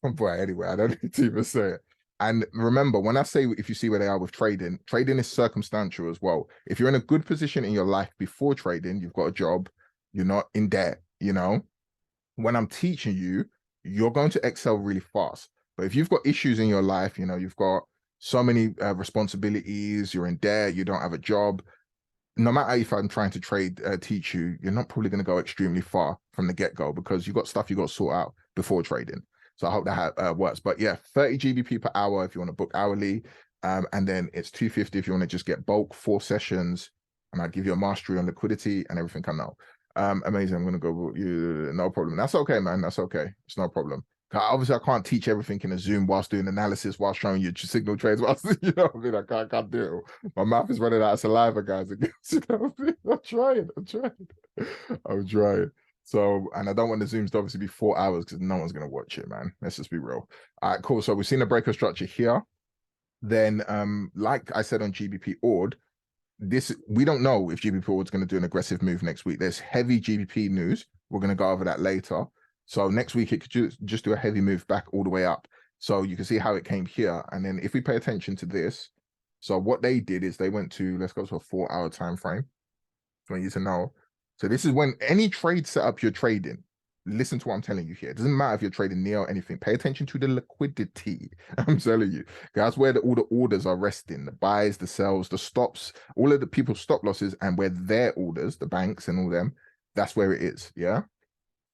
boy, anyway, I don't need to even say it. And remember, when I say if you see where they are with trading, trading is circumstantial as well. If you're in a good position in your life before trading, you've got a job, you're not in debt, you know, when I'm teaching you, you're going to excel really fast. But if you've got issues in your life, you know, you've got so many responsibilities, you're in debt, you don't have a job, no matter if I'm trying to teach you, you're not probably going to go extremely far from the get-go because you've got stuff you got to sort out before trading. So I hope that works. But yeah, 30 GBP per hour if you want to book hourly. And then it's 250 if you want to just get bulk 4 sessions. And I'll give you a mastery on liquidity and everything I know. Amazing. I'm going to go with you. No problem. That's okay, man. That's okay. It's no problem. Obviously, I can't teach everything in a Zoom whilst doing analysis, whilst showing you signal trades. Whilst, you know what I mean? I can't do it. My mouth is running out of saliva, guys. You know what I mean? I'm trying. So, and I don't want the Zooms to obviously be 4 hours because no one's going to watch it, man. Let's just be real. All right, cool. So we've seen a breaker structure here. Then, like I said on GBP ORD, we don't know if GBP ORD is going to do an aggressive move next week. There's heavy GBP news. We're going to go over that later. So next week, it could just do a heavy move back all the way up. So you can see how it came here. And then if we pay attention to this, so what they did is they went to, let's go to a 4-hour time frame. I want you to know. So this is when any trade setup you're trading, listen to what I'm telling you here. It doesn't matter if you're trading near or anything. Pay attention to the liquidity. I'm telling you. That's where all the orders are resting. The buys, the sells, the stops, all of the people's stop losses and where their orders, the banks and all them, that's where it is. Yeah.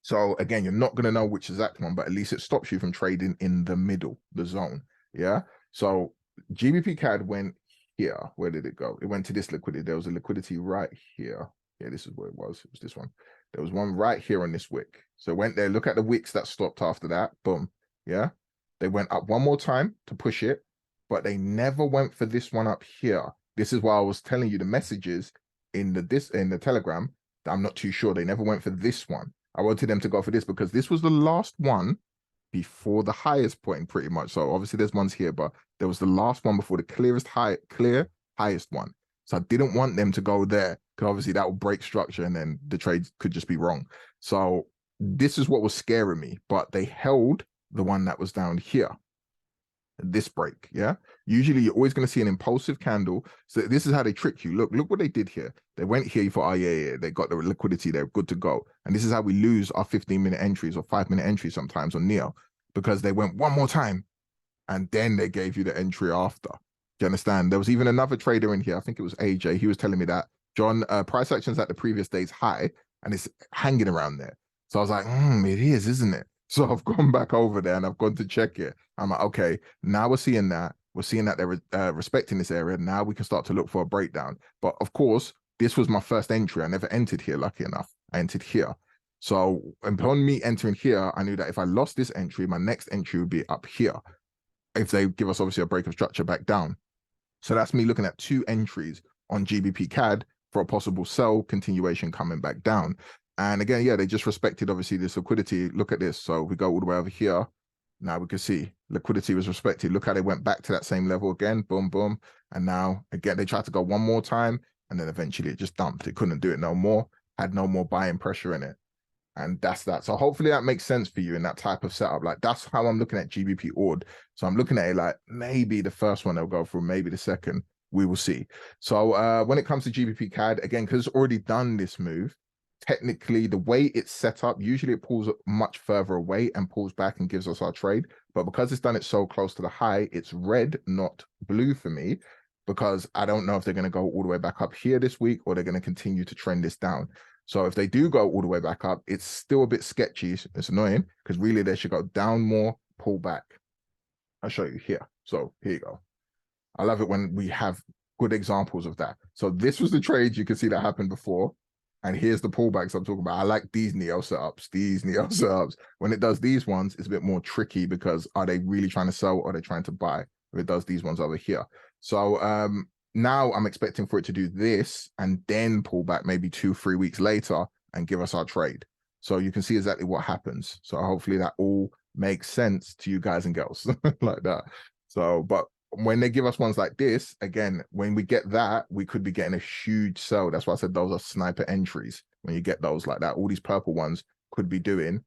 So again, you're not going to know which exact one, but at least it stops you from trading in the middle, the zone. Yeah. So GBP CAD went here. Where did it go? It went to this liquidity. There was a liquidity right here. Yeah, this is where it was. It was this one. There was one right here on this wick. So it went there. Look at the wicks that stopped after that. Boom. Yeah. They went up one more time to push it, but they never went for this one up here. This is why I was telling you the messages in the Telegram that I'm not too sure. They never went for this one. I wanted them to go for this because this was the last one before the highest point, pretty much. So obviously there's ones here, but there was the last one before the highest one. So I didn't want them to go there because obviously that will break structure and then the trades could just be wrong. So this is what was scaring me, but they held the one that was down here. This break, yeah. Usually you're always going to see an impulsive candle. So this is how they trick you. Look what they did here. They went here, you thought, oh yeah, they got the liquidity, they're good to go. And this is how we lose our 15-minute entries or 5-minute entries sometimes on Neo, because they went one more time and then they gave you the entry after. Do you understand? There was even another trader in here, I think it was AJ, he was telling me that, John, price action's at the previous day's high and it's hanging around there. So I was like, it is, isn't it? So I've gone back over there and I've gone to check it. I'm like, okay, now we're seeing that. We're seeing that they're respecting this area. Now we can start to look for a breakdown. But of course, this was my first entry. I never entered here, lucky enough. I entered here. So upon me entering here, I knew that if I lost this entry, my next entry would be up here. If they give us obviously a break of structure back down. So that's me looking at 2 entries on GBP CAD for a possible sell continuation coming back down. And again, yeah, they just respected, obviously, this liquidity. Look at this. So we go all the way over here. Now we can see liquidity was respected. Look how they went back to that same level again. Boom, boom. And now, again, they tried to go one more time. And then eventually it just dumped. It couldn't do it no more. Had no more buying pressure in it. And that's that. So hopefully that makes sense for you in that type of setup. Like that's how I'm looking at GBP ORD. So I'm looking at it like maybe the first one they'll go through, maybe the second. We will see. So when it comes to GBP CAD, again, because it's already done this move, technically the way it's set up, usually it pulls much further away and pulls back and gives us our trade. But because it's done it so close to the high, it's red, not blue for me, because I don't know if they're going to go all the way back up here this week or they're going to continue to trend this down. So if they do go all the way back up, it's still a bit sketchy. It's annoying because really they should go down more, pull back. I'll show you here. So here you go. I love it when we have good examples of that. So this was the trade you can see that happened before. And here's the pullbacks I'm talking about. I like these Neo setups. When it does these ones, it's a bit more tricky because are they really trying to sell or are they trying to buy? If it does these ones over here. So now I'm expecting for it to do this and then pull back maybe 2-3 weeks later and give us our trade. So you can see exactly what happens. So hopefully that all makes sense to you guys and girls like that. So, but when they give us ones like this, again, when we get that, we could be getting a huge sell. That's why I said those are sniper entries. When you get those like that, all these purple ones could be doing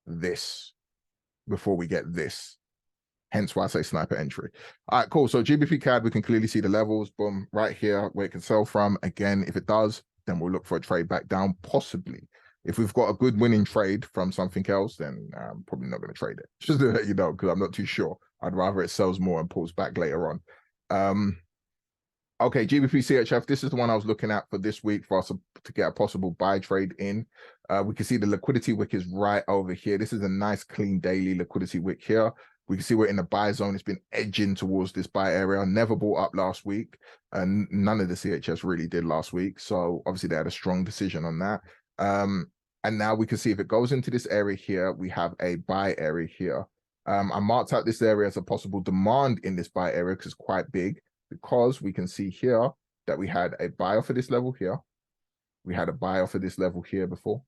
this before we get this. Hence why I say sniper entry. All right, cool. So GBP CAD, we can clearly see the levels, boom, right here where it can sell from. Again, if it does, then we'll look for a trade back down, possibly. If we've got a good winning trade from something else, then I'm probably not going to trade it. Just to let you know, because I'm not too sure. I'd rather it sells more and pulls back later on. Okay, GBP CHF, this is the one I was looking at for this week for us to get a possible buy trade in. We can see the liquidity wick is right over here. This is a nice clean daily liquidity wick here. We can see we're in the buy zone. It's been edging towards this buy area. Never bought up last week. And none of the CHS really did last week. So obviously they had a strong decision on that. And now we can see if it goes into this area here, we have a buy area here. I marked out this area as a possible demand in this buy area because it's quite big, because we can see here that we had a buy off of this level here. We had a buy off of this level here before.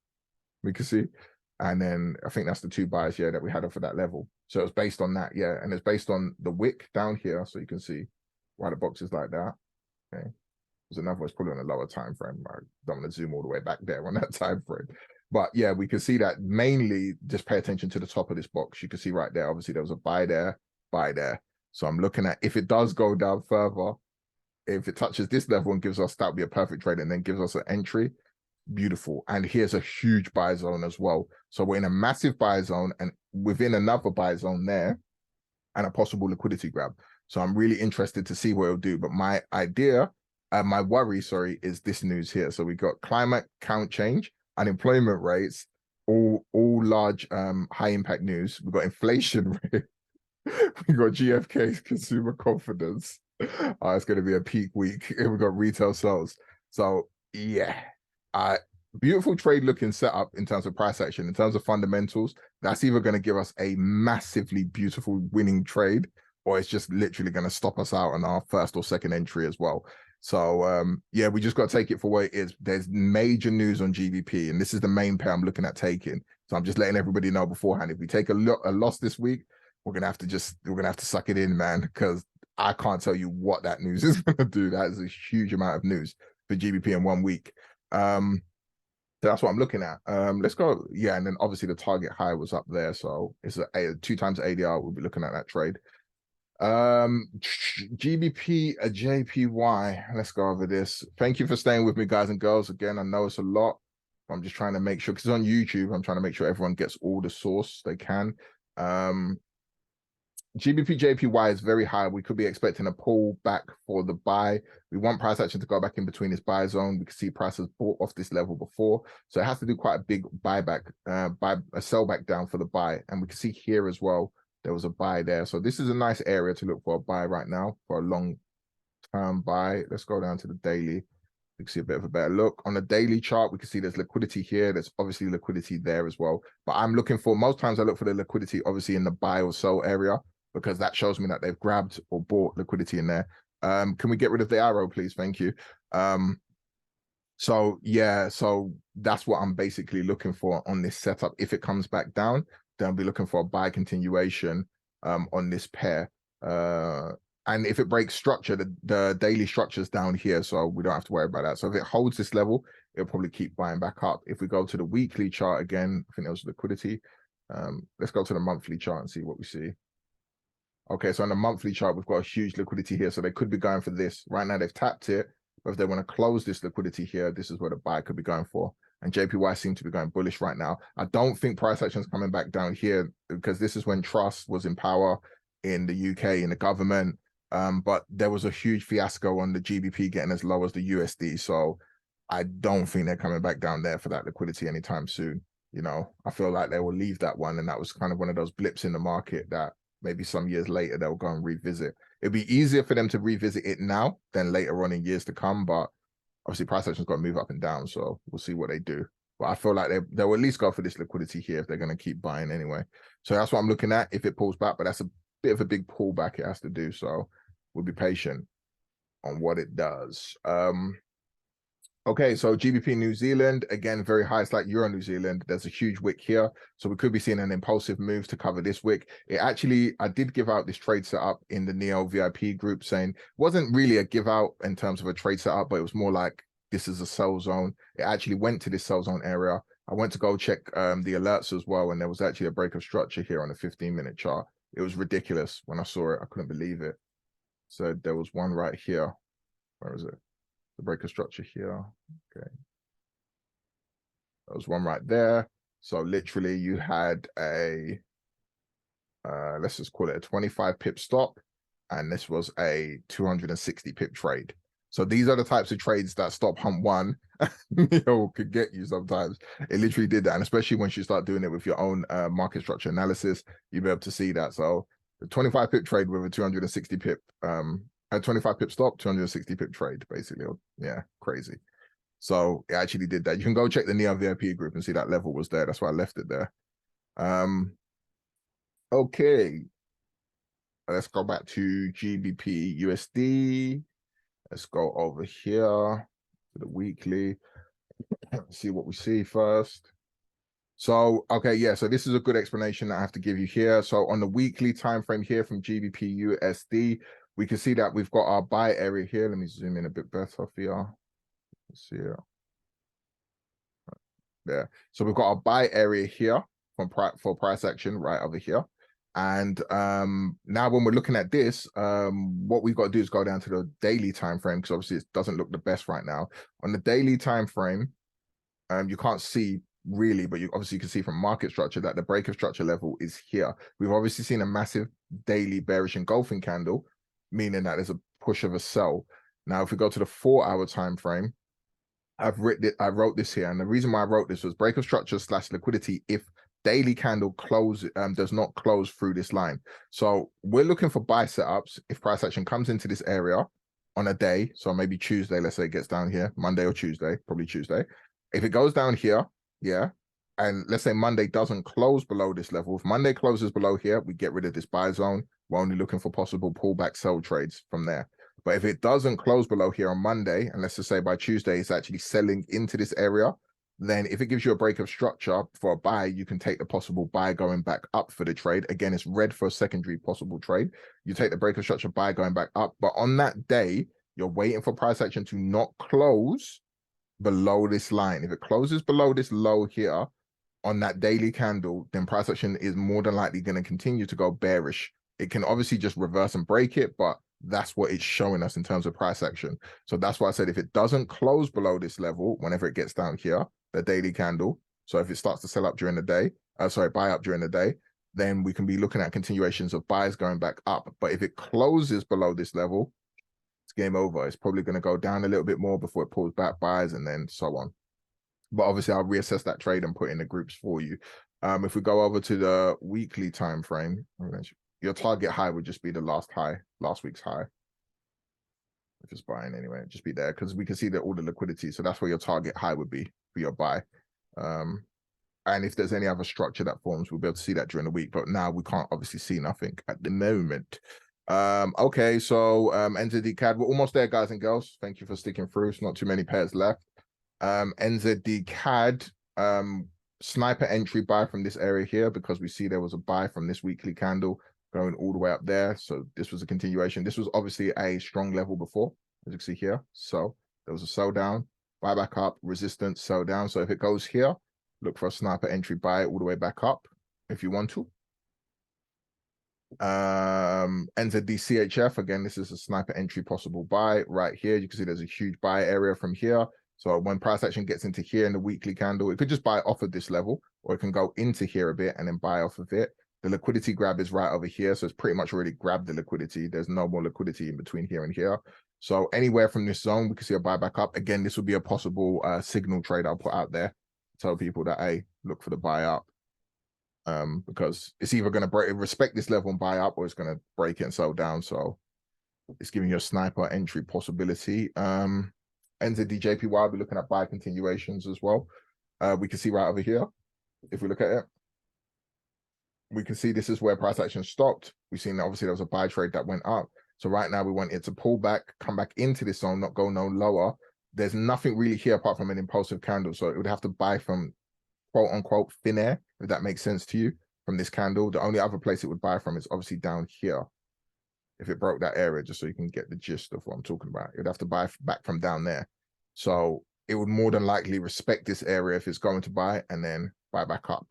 We can see. And then I think that's the two buys, yeah, that we had off of that level. So it's based on that, yeah. And it's based on the wick down here. So you can see why the box is like that. Okay. There's another one, it's probably on a lower time frame. I don't want to zoom all the way back there on that time frame. But yeah, we can see that mainly just pay attention to the top of this box. You can see right there, obviously there was a buy there, buy there. So I'm looking at if it does go down further, if it touches this level and gives us, that would be a perfect trade and then gives us an entry. Beautiful. And here's a huge buy zone as well. So we're in a massive buy zone and within another buy zone there and a possible liquidity grab. So I'm really interested to see what it'll do. But my idea, my worry, sorry, is this news here. So we got climate count change, unemployment rates, all large high impact news. We've got inflation rate. We got GFK's consumer confidence. It's going to be a peak week. And we've got retail sales. So yeah. Beautiful trade looking setup in terms of price action, in terms of fundamentals. That's either going to give us a massively beautiful winning trade, or it's just literally going to stop us out on our first or second entry as well. So yeah, we just got to take it for what it is. There's major news on GBP, and this is the main pair I'm looking at taking. So I'm just letting everybody know beforehand. If we take a loss this week, we're gonna have to suck it in, man, because I can't tell you what that news is going to do. That is a huge amount of news for GBP in 1 week. So that's what I'm looking at. Let's go. Yeah, and then obviously the target high was up there, so it's a 2 times ADR. We'll be looking at that trade. GBP a JPY. Let's go over this. Thank you for staying with me, guys and girls. Again, I know it's a lot. I'm just trying to make sure, because it's on YouTube, I'm trying to make sure everyone gets all the source they can. GBP JPY is very high. We could be expecting a pull back for the buy. We want price action to go back in between this buy zone. We can see prices bought off this level before. So it has to do quite a big buyback, a sell back down for the buy. And we can see here as well, there was a buy there. So this is a nice area to look for a buy right now for a long-term buy. Let's go down to the daily. You can see a bit of a better look. On the daily chart, we can see there's liquidity here. There's obviously liquidity there as well. But I'm looking for, most times I look for the liquidity obviously in the buy or sell area, because that shows me that they've grabbed or bought liquidity in there. Can we get rid of the arrow, please? Thank you. So yeah, so that's what I'm basically looking for on this setup. If it comes back down, then I'll be looking for a buy continuation on this pair. And if it breaks structure, the daily structure's down here, so we don't have to worry about that. So if it holds this level, it'll probably keep buying back up. If we go to the weekly chart again, I think there was liquidity. Let's go to the monthly chart and see what we see. Okay, so on the monthly chart, we've got a huge liquidity here. So they could be going for this. Right now, they've tapped it. But if they want to close this liquidity here, this is where the buy could be going for. And JPY seems to be going bullish right now. I don't think price action is coming back down here because this is when Truss was in power in the UK, in the government. But there was a huge fiasco on the GBP getting as low as the USD. So I don't think they're coming back down there for that liquidity anytime soon. You know, I feel like they will leave that one. And that was kind of one of those blips in the market that maybe some years later they'll go and revisit. It'd be easier for them to revisit it now than later on in years to come. But obviously price action's got to move up and down. So we'll see what they do. But I feel like they'll at least go for this liquidity here if they're going to keep buying anyway. So that's what I'm looking at if it pulls back. But that's a bit of a big pullback it has to do. So we'll be patient on what it does. Okay, so GBP New Zealand, again, very high. It's like Euro New Zealand. There's a huge wick here. So we could be seeing an impulsive move to cover this wick. It actually, I did give out this trade setup in the Neo VIP group saying it wasn't really a give out in terms of a trade setup, but it was more like this is a sell zone. It actually went to this sell zone area. I went to go check the alerts as well, and there was actually a break of structure here on the 15-minute chart. It was ridiculous when I saw it. I couldn't believe it. So there was one right here. Where is it? The breaker structure here. Okay. There was one right there. So literally you had a, let's just call it a 25 pip stop. And this was a 260 pip trade. So these are the types of trades that stop hump one, could get you sometimes. It literally did that. And especially once you start doing it with your own market structure analysis, you'll be able to see that. So the 25 pip trade with a 260 pip, a 25 pip stop, 260 pip trade, basically. Yeah, crazy. So it actually did that. You can go check the Neo VIP group and see that level was there. That's why I left it there. Okay. Let's go back to GBP USD. Let's go over here to the weekly. See what we see first. So, okay, yeah, so this is a good explanation that I have to give you here. So on the weekly time frame here from GBP USD, we can see that we've got our buy area here. Let me zoom in a bit better for you. Let's see here. There. So we've got our buy area here for price action right over here. And now when we're looking at this, what we've got to do is go down to the daily time frame because obviously it doesn't look the best right now. On the daily time frame, you can't see really, but you obviously can see from market structure that the break of structure level is here. We've obviously seen a massive daily bearish engulfing candle, meaning that there's a push of a sell. Now, if we go to the 4-hour time frame, I wrote this here, and the reason why I wrote this was break of structure / liquidity if daily candle close does not close through this line. So we're looking for buy setups if price action comes into this area on a day. So maybe Tuesday, let's say it gets down here, Monday or Tuesday, probably Tuesday. If it goes down here, yeah, and let's say Monday doesn't close below this level. If Monday closes below here, we get rid of this buy zone. We're only looking for possible pullback sell trades from there. But if it doesn't close below here on Monday, and let's just say by Tuesday, it's actually selling into this area, then if it gives you a break of structure for a buy, you can take the possible buy going back up for the trade. Again, it's red for a secondary possible trade. You take the break of structure buy going back up. But on that day, you're waiting for price action to not close below this line. If it closes below this low here on that daily candle, then price action is more than likely going to continue to go bearish. It can obviously just reverse and break it, but that's what it's showing us in terms of price action. So that's why I said if it doesn't close below this level, whenever it gets down here, the daily candle, so if it starts to sell up during the day, buy up during the day, then we can be looking at continuations of buys going back up. But if it closes below this level, it's game over. It's probably going to go down a little bit more before it pulls back buys and then so on. But obviously I'll reassess that trade and put in the groups for you. If we go over to the weekly time frame, your target high would just be the last week's high. If it's buying anyway, just be there because we can see that all the liquidity. So that's where your target high would be for your buy. And if there's any other structure that forms, we'll be able to see that during the week. But now we can't obviously see nothing at the moment. Okay, so NZD CAD, we're almost there, guys and girls. Thank you for sticking through. It's not too many pairs left. NZD CAD, sniper entry buy from this area here because we see there was a buy from this weekly candle going all the way up there. So this was a continuation. This was obviously a strong level before, as you can see here. So there was a sell down, buy back up, resistance, sell down. So if it goes here, look for a sniper entry, buy it all the way back up if you want to. NZD CHF, again, this is a sniper entry possible buy right here. You can see there's a huge buy area from here. So when price action gets into here in the weekly candle, it could just buy off of this level, or it can go into here a bit and then buy off of it. The liquidity grab is right over here. So it's pretty much already grabbed the liquidity. There's no more liquidity in between here and here. So anywhere from this zone, we can see a buy back up. Again, this would be a possible signal trade I'll put out there. Tell people that, hey, look for the buy up. Because it's either going to respect this level and buy up, or it's going to break it and sell down. So it's giving you a sniper entry possibility. NZD JPY, I'll be looking at buy continuations as well. We can see right over here, if we look at it, we can see this is where price action stopped. We've seen that obviously there was a buy trade that went up. So right now we want it to pull back, come back into this zone, not go no lower. There's nothing really here apart from an impulsive candle. So it would have to buy from quote unquote thin air, if that makes sense to you, from this candle. The only other place it would buy from is obviously down here. If it broke that area, just so you can get the gist of what I'm talking about, it would have to buy back from down there. So it would more than likely respect this area if it's going to buy, and then buy back up.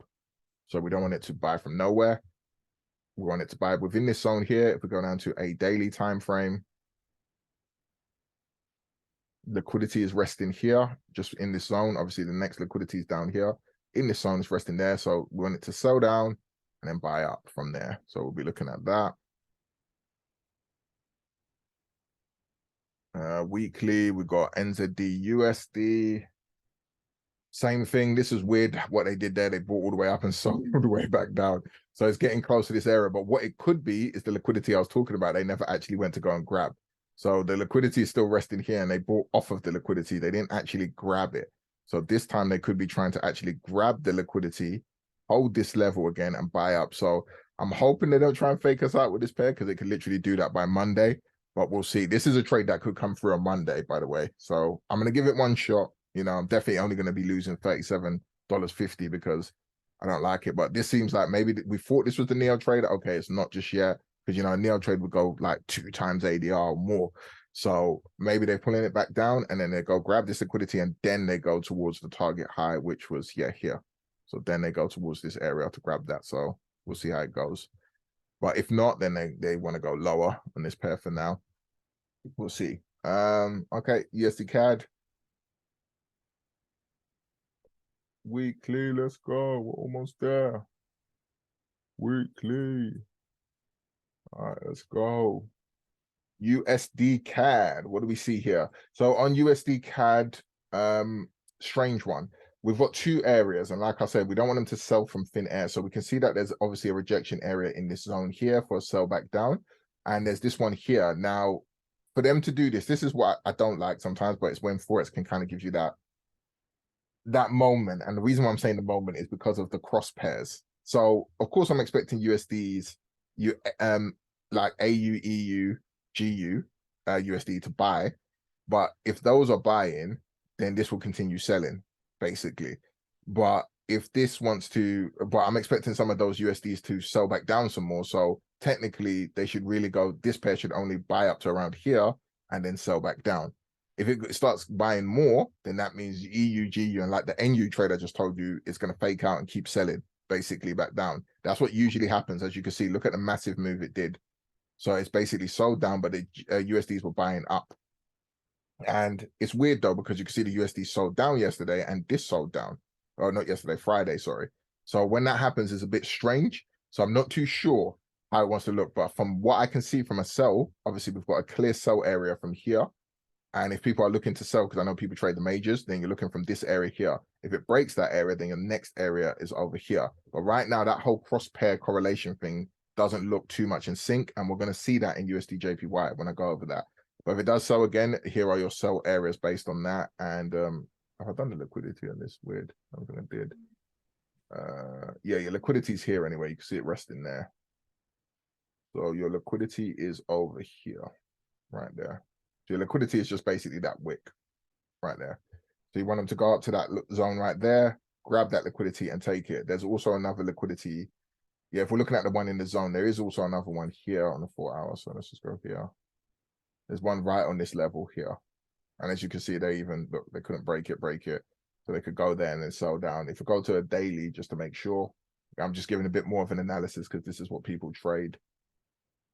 So we don't want it to buy from nowhere. We want it to buy within this zone here. If we go down to a daily time frame, liquidity is resting here, just in this zone. Obviously, the next liquidity is down here. In this zone, it's resting there. So we want it to sell down and then buy up from there. So we'll be looking at that. Weekly, we got NZD USD. Same thing. This is weird what they did there. They brought all the way up and sold all the way back down. So it's getting close to this area. But what it could be is the liquidity I was talking about. They never actually went to go and grab. So the liquidity is still resting here, and they bought off of the liquidity. They didn't actually grab it. So this time they could be trying to actually grab the liquidity, hold this level again, and buy up. So I'm hoping they don't try and fake us out with this pair, because they could literally do that by Monday. But we'll see. This is a trade that could come through on Monday, by the way. So I'm going to give it one shot. You know, I'm definitely only going to be losing $37.50 because I don't like it. But this seems like maybe we thought this was the Neo trade. Okay, it's not just yet, because, you know, a Neo trade would go like 2 times ADR or more. So maybe they're pulling it back down, and then they go grab this liquidity, and then they go towards the target high, which was, yeah, here. So then they go towards this area to grab that. So we'll see how it goes. But if not, then they want to go lower on this pair for now. We'll see. Okay, USD CAD. Weekly, let's go. We're almost there. Weekly. All right, let's go. USD CAD. What do we see here? So on USD CAD, strange one. We've got 2 areas, and like I said, we don't want them to sell from thin air. So we can see that there's obviously a rejection area in this zone here for a sell back down, and there's this one here. Now, for them to do this, this is what I don't like sometimes, but it's when Forex can kind of give you that moment. And the reason why I'm saying the moment is because of the cross pairs. So of course I'm expecting USDs, like AU, EU, GU, USD to buy. But if those are buying, then this will continue selling, basically. But if this wants to, but I'm expecting some of those USDs to sell back down some more. So technically they should really go, this pair should only buy up to around here and then sell back down. If it starts buying more, then that means EU, GU, and like the NU trade I just told you, it's going to fake out and keep selling basically back down. That's what usually happens. As you can see, look at the massive move it did. So it's basically sold down, but the USDs were buying up. And it's weird though, because you can see the USD sold down yesterday and this sold down. Oh, not yesterday, Friday, sorry. So when that happens, it's a bit strange. So I'm not too sure how it wants to look. But from what I can see from a sell, obviously we've got a clear sell area from here. And if people are looking to sell, because I know people trade the majors, then you're looking from this area here. If it breaks that area, then your next area is over here. But right now, that whole cross pair correlation thing doesn't look too much in sync. And we're going to see that in USD JPY when I go over that. But if it does sell again, here are your sell areas based on that. And have I done the liquidity on this? Weird. I don't think I did. Yeah, your liquidity is here anyway. You can see it resting there. So your liquidity is over here, right there. So your liquidity is just basically that wick right there. So you want them to go up to that zone right there, grab that liquidity and take it. There's also another liquidity. Yeah, if we're looking at the one in the zone, there is also another one here on the 4 hour. So let's just go here. There's one right on this level here. And as you can see, they even, look, they couldn't break it. So they could go there and then sell down. If we go to a daily, just to make sure, I'm just giving a bit more of an analysis because this is what people trade.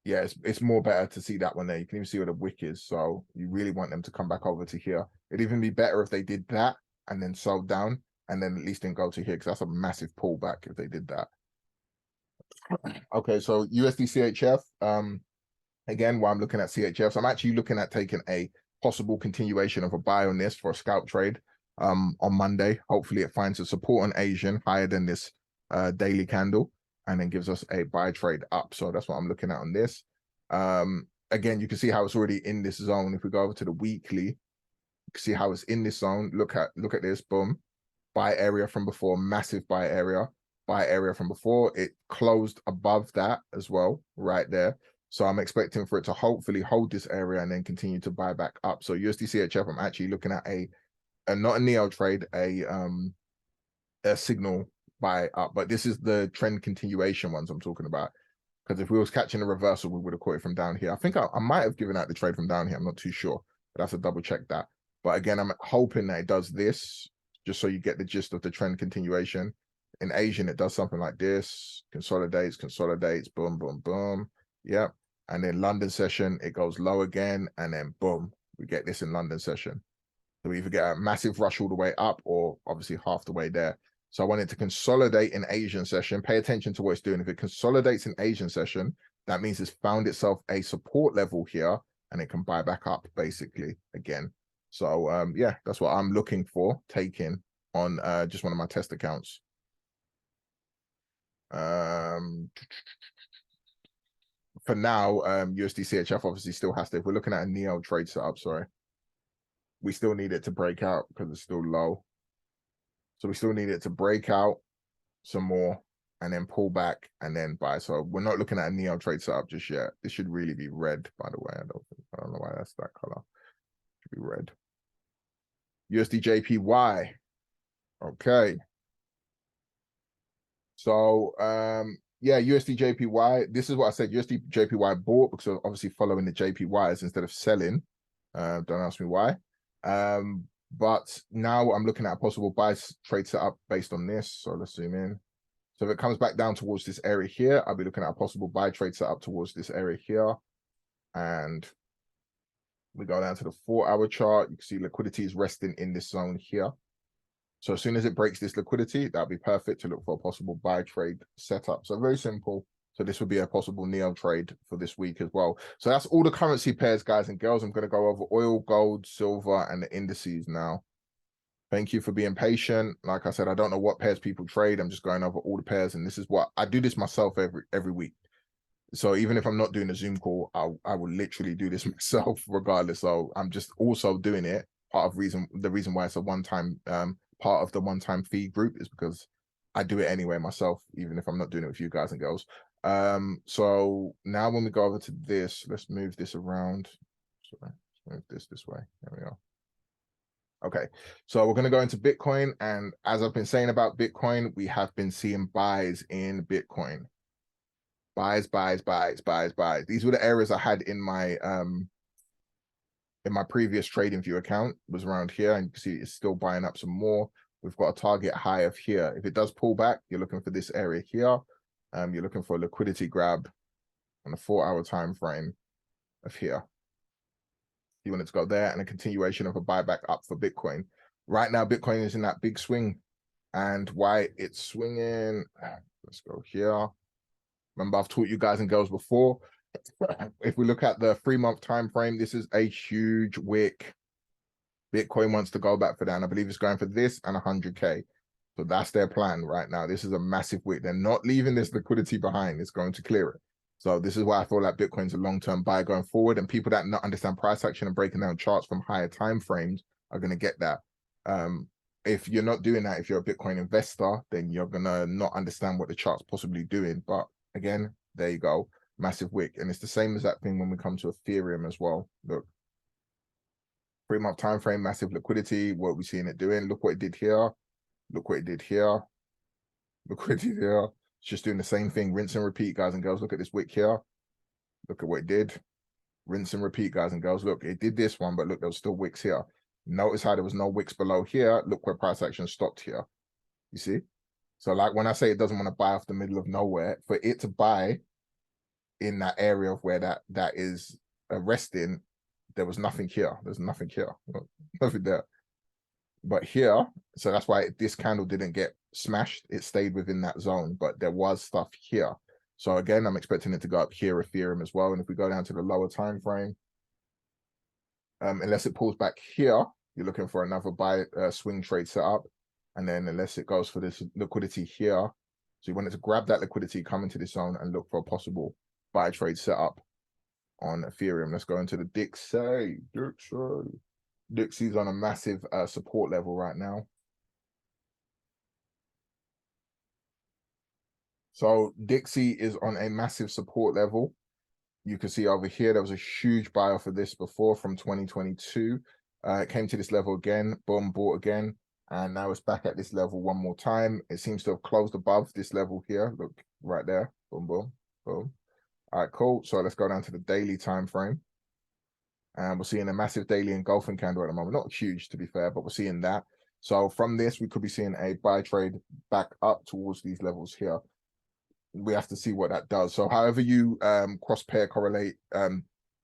Yeah, it's more better to see that one there. You can even see where the wick is. So you really want them to come back over to here. It'd even be better if they did that and then sold down and then at least didn't go to here because that's a massive pullback if they did that. Okay, so USD CHF. Again, while I'm looking at CHFs, I'm actually looking at taking a possible continuation of a buy on this for a scalp trade on Monday. Hopefully it finds a support on Asian higher than this daily candle and then gives us a buy trade up. So that's what I'm looking at on this. Again, you can see how it's already in this zone. If we go over to the weekly, you can see how it's in this zone. Look at this, boom. Buy area from before, massive buy area from before. It closed above that as well, right there. So I'm expecting for it to hopefully hold this area and then continue to buy back up. So USD CHF, I'm actually looking at a not a neo trade, a signal buy up, but this is the trend continuation ones I'm talking about. Because if we was catching a reversal, we would have caught it from down here. I think I might have given out the trade from down here. I'm not too sure, but I have to double check that. But again, I'm hoping that it does this, just so you get the gist of the trend continuation. In Asian, it does something like this, consolidates, boom, boom, boom. Yep. And then London session, it goes low again, and then boom, we get this in London session. So we either get a massive rush all the way up or obviously half the way there. So I want it to consolidate in Asian session. Pay attention to what it's doing. If it consolidates in Asian session, that means it's found itself a support level here and it can buy back up basically again. So yeah, that's what I'm looking for, taking on just one of my test accounts. For now, USD CHF obviously still has to, if we're looking at a neo trade setup, sorry, we still need it to break out because it's still low. So we still need it to break out some more and then pull back and then buy. So we're not looking at a neo trade setup just yet. This should really be red, by the way. I don't know why that's that color. It should be red. USD JPY. Okay. So yeah, USD JPY. This is what I said. USD JPY bought because obviously following the JPYs instead of selling. Don't ask me why. But now I'm looking at a possible buy trade setup based on this. So let's zoom in. So if it comes back down towards this area here, I'll be looking at a possible buy trade setup towards this area here. And we go down to the 4 hour chart. You can see liquidity is resting in this zone here. So as soon as it breaks this liquidity, that'll be perfect to look for a possible buy trade setup. So very simple. So this would be a possible neo trade for this week as well. So that's all the currency pairs, guys and girls. I'm going to go over oil, gold, silver, and the indices now. Thank you for being patient. Like I said, I don't know what pairs people trade. I'm just going over all the pairs, and this is what I do this myself every week. So even if I'm not doing a Zoom call, I will literally do this myself regardless. So I'm just also doing it. Part of the reason why it's a one-time part of the one-time fee group is because I do it anyway myself, even if I'm not doing it with you guys and girls. So now when we go over to this, let's move this around. Sorry, let's move this way. There we go. Okay, so we're going to go into Bitcoin. And as I've been saying about Bitcoin, we have been seeing buys in Bitcoin. Buys. These were the areas I had in my previous trading view account, was around here, and you can see it's still buying up some more. We've got a target high of here. If it does pull back, you're looking for this area here. You're looking for a liquidity grab on a 4 hour time frame of here. You want it to go there, and a continuation of a buyback up for Bitcoin. Right now, Bitcoin is in that big swing, and why it's swinging, let's go here. Remember, I've taught you guys and girls before. If we look at the 3-month time frame, this is a huge wick. Bitcoin wants to go back for that, and I believe it's going for this and 100K. So that's their plan right now. This is a massive wick. They're not leaving this liquidity behind. It's going to clear it. So this is why I feel like Bitcoin's a long-term buy going forward, and people that not understand price action and breaking down charts from higher time frames are going to get that. If you're not doing that, if you're a Bitcoin investor, then you're going to not understand what the chart's possibly doing. But again, there you go. Massive wick. And it's the same as that thing when we come to Ethereum as well. Look, 3-month time frame, massive liquidity. What we seeing it doing? Look what it did here. Look what it did here. Look what it did here. It's just doing the same thing, rinse and repeat, guys and girls. Look at this wick here. Look at what it did. Rinse and repeat, guys and girls. Look, it did this one, but look, there was still wicks here. Notice how there was no wicks below here. Look where price action stopped here. You see? So like when I say it doesn't want to buy off the middle of nowhere, for it to buy in that area of where that is resting, there was nothing here. There's nothing here. Nothing there. But here, so that's why this candle didn't get smashed. It stayed within that zone, but there was stuff here. So again, I'm expecting it to go up here, Ethereum as well. And if we go down to the lower time frame, unless it pulls back here, you're looking for another buy swing trade setup. And then unless it goes for this liquidity here, so you want it to grab that liquidity, come into this zone and look for a possible buy trade setup on Ethereum. Let's go into the Dixie. Dixie's on a massive support level right now. So Dixie is on a massive support level. You can see over here, there was a huge buy off of this before from 2022. It came to this level again, boom, bought again. And now it's back at this level one more time. It seems to have closed above this level here. Look right there, boom, boom, boom. All right, cool. So let's go down to the daily time frame. And we're seeing a massive daily engulfing candle at the moment. Not huge, to be fair, but we're seeing that. So from this, we could be seeing a buy trade back up towards these levels here. We have to see what that does. So however you cross pair correlate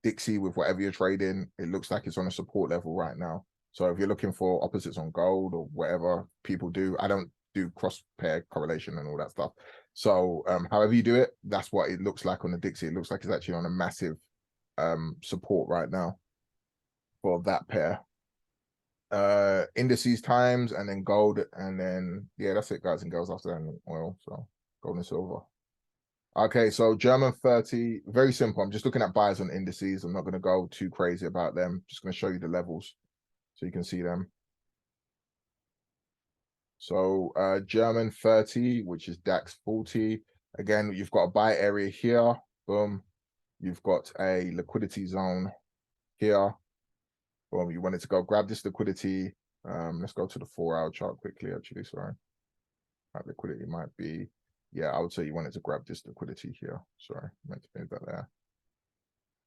Dixie with whatever you're trading, it looks like it's on a support level right now. So if you're looking for opposites on gold or whatever people do, I don't do cross pair correlation and all that stuff. So however you do it, that's what it looks like on the Dixie. It looks like it's actually on a massive support right now for that pair. Indices times and then gold, and then yeah, that's it, guys and girls. After that, and oil, so gold and silver. Okay, so German 30, very simple. I'm just looking at buys on indices. I'm not going to go too crazy about them. Just going to show you the levels so you can see them. So German 30, which is DAX 40. Again, you've got a buy area here. Boom. You've got a liquidity zone here. Boom. You wanted to go grab this liquidity. Let's go to the 4-hour chart quickly, actually. Sorry. That liquidity might be, yeah, I would say you wanted to grab this liquidity here. Sorry, I meant to move that there.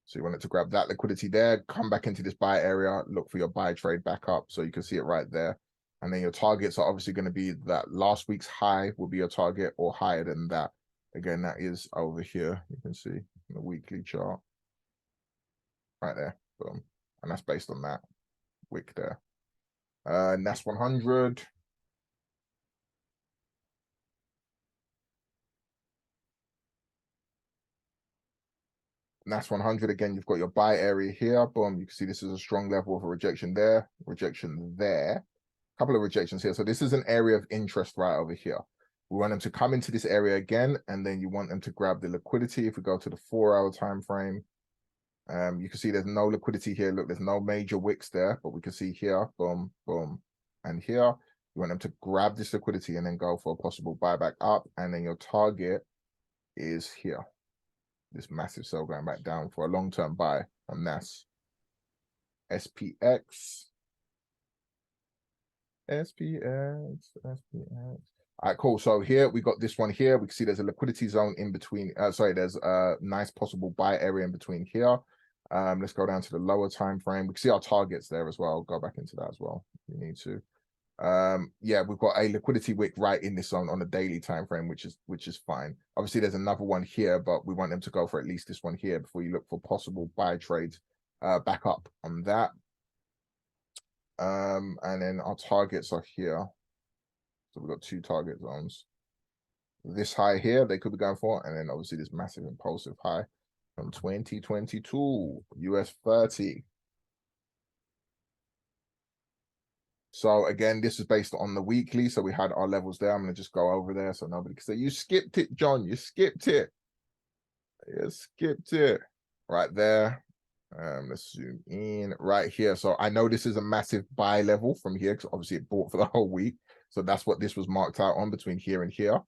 So you wanted to grab that liquidity there, come back into this buy area, look for your buy trade back up. So you can see it right there. And then your targets are obviously going to be that last week's high will be your target or higher than that. Again, that is over here. You can see in the weekly chart right there. Boom. And that's based on that wick there. NAS 100. NAS 100, again, you've got your buy area here. Boom, you can see this is a strong level of a rejection there, rejection there. A couple of rejections here. So this is an area of interest right over here. We want them to come into this area again, and then you want them to grab the liquidity. If we go to the 4-hour time frame, you can see there's no liquidity here. Look, there's no major wicks there, but we can see here, boom, boom, and here. You want them to grab this liquidity and then go for a possible buyback up, and then your target is here. This massive sell going back down for a long-term buy on NAS. SPX. All right, cool. So here we got this one here. We can see there's a liquidity zone in between. There's a nice possible buy area in between here. Let's go down to the lower time frame. We can see our targets there as well. Go back into that as well if you need to. Yeah, we've got a liquidity wick right in this zone on the daily time frame, which is fine. Obviously, there's another one here, but we want them to go for at least this one here before you look for possible buy trades back up on that. And then our targets are here. So we've got 2 target zones. This high here, they could be going for, and then obviously this massive impulsive high from 2022, US 30. So again, this is based on the weekly. So we had our levels there. I'm going to just go over there so nobody can say, you skipped it, John. You skipped it. You skipped it. Right there. Let's zoom in right here. So I know this is a massive buy level from here because obviously it bought for the whole week. So that's what this was marked out on between here and here.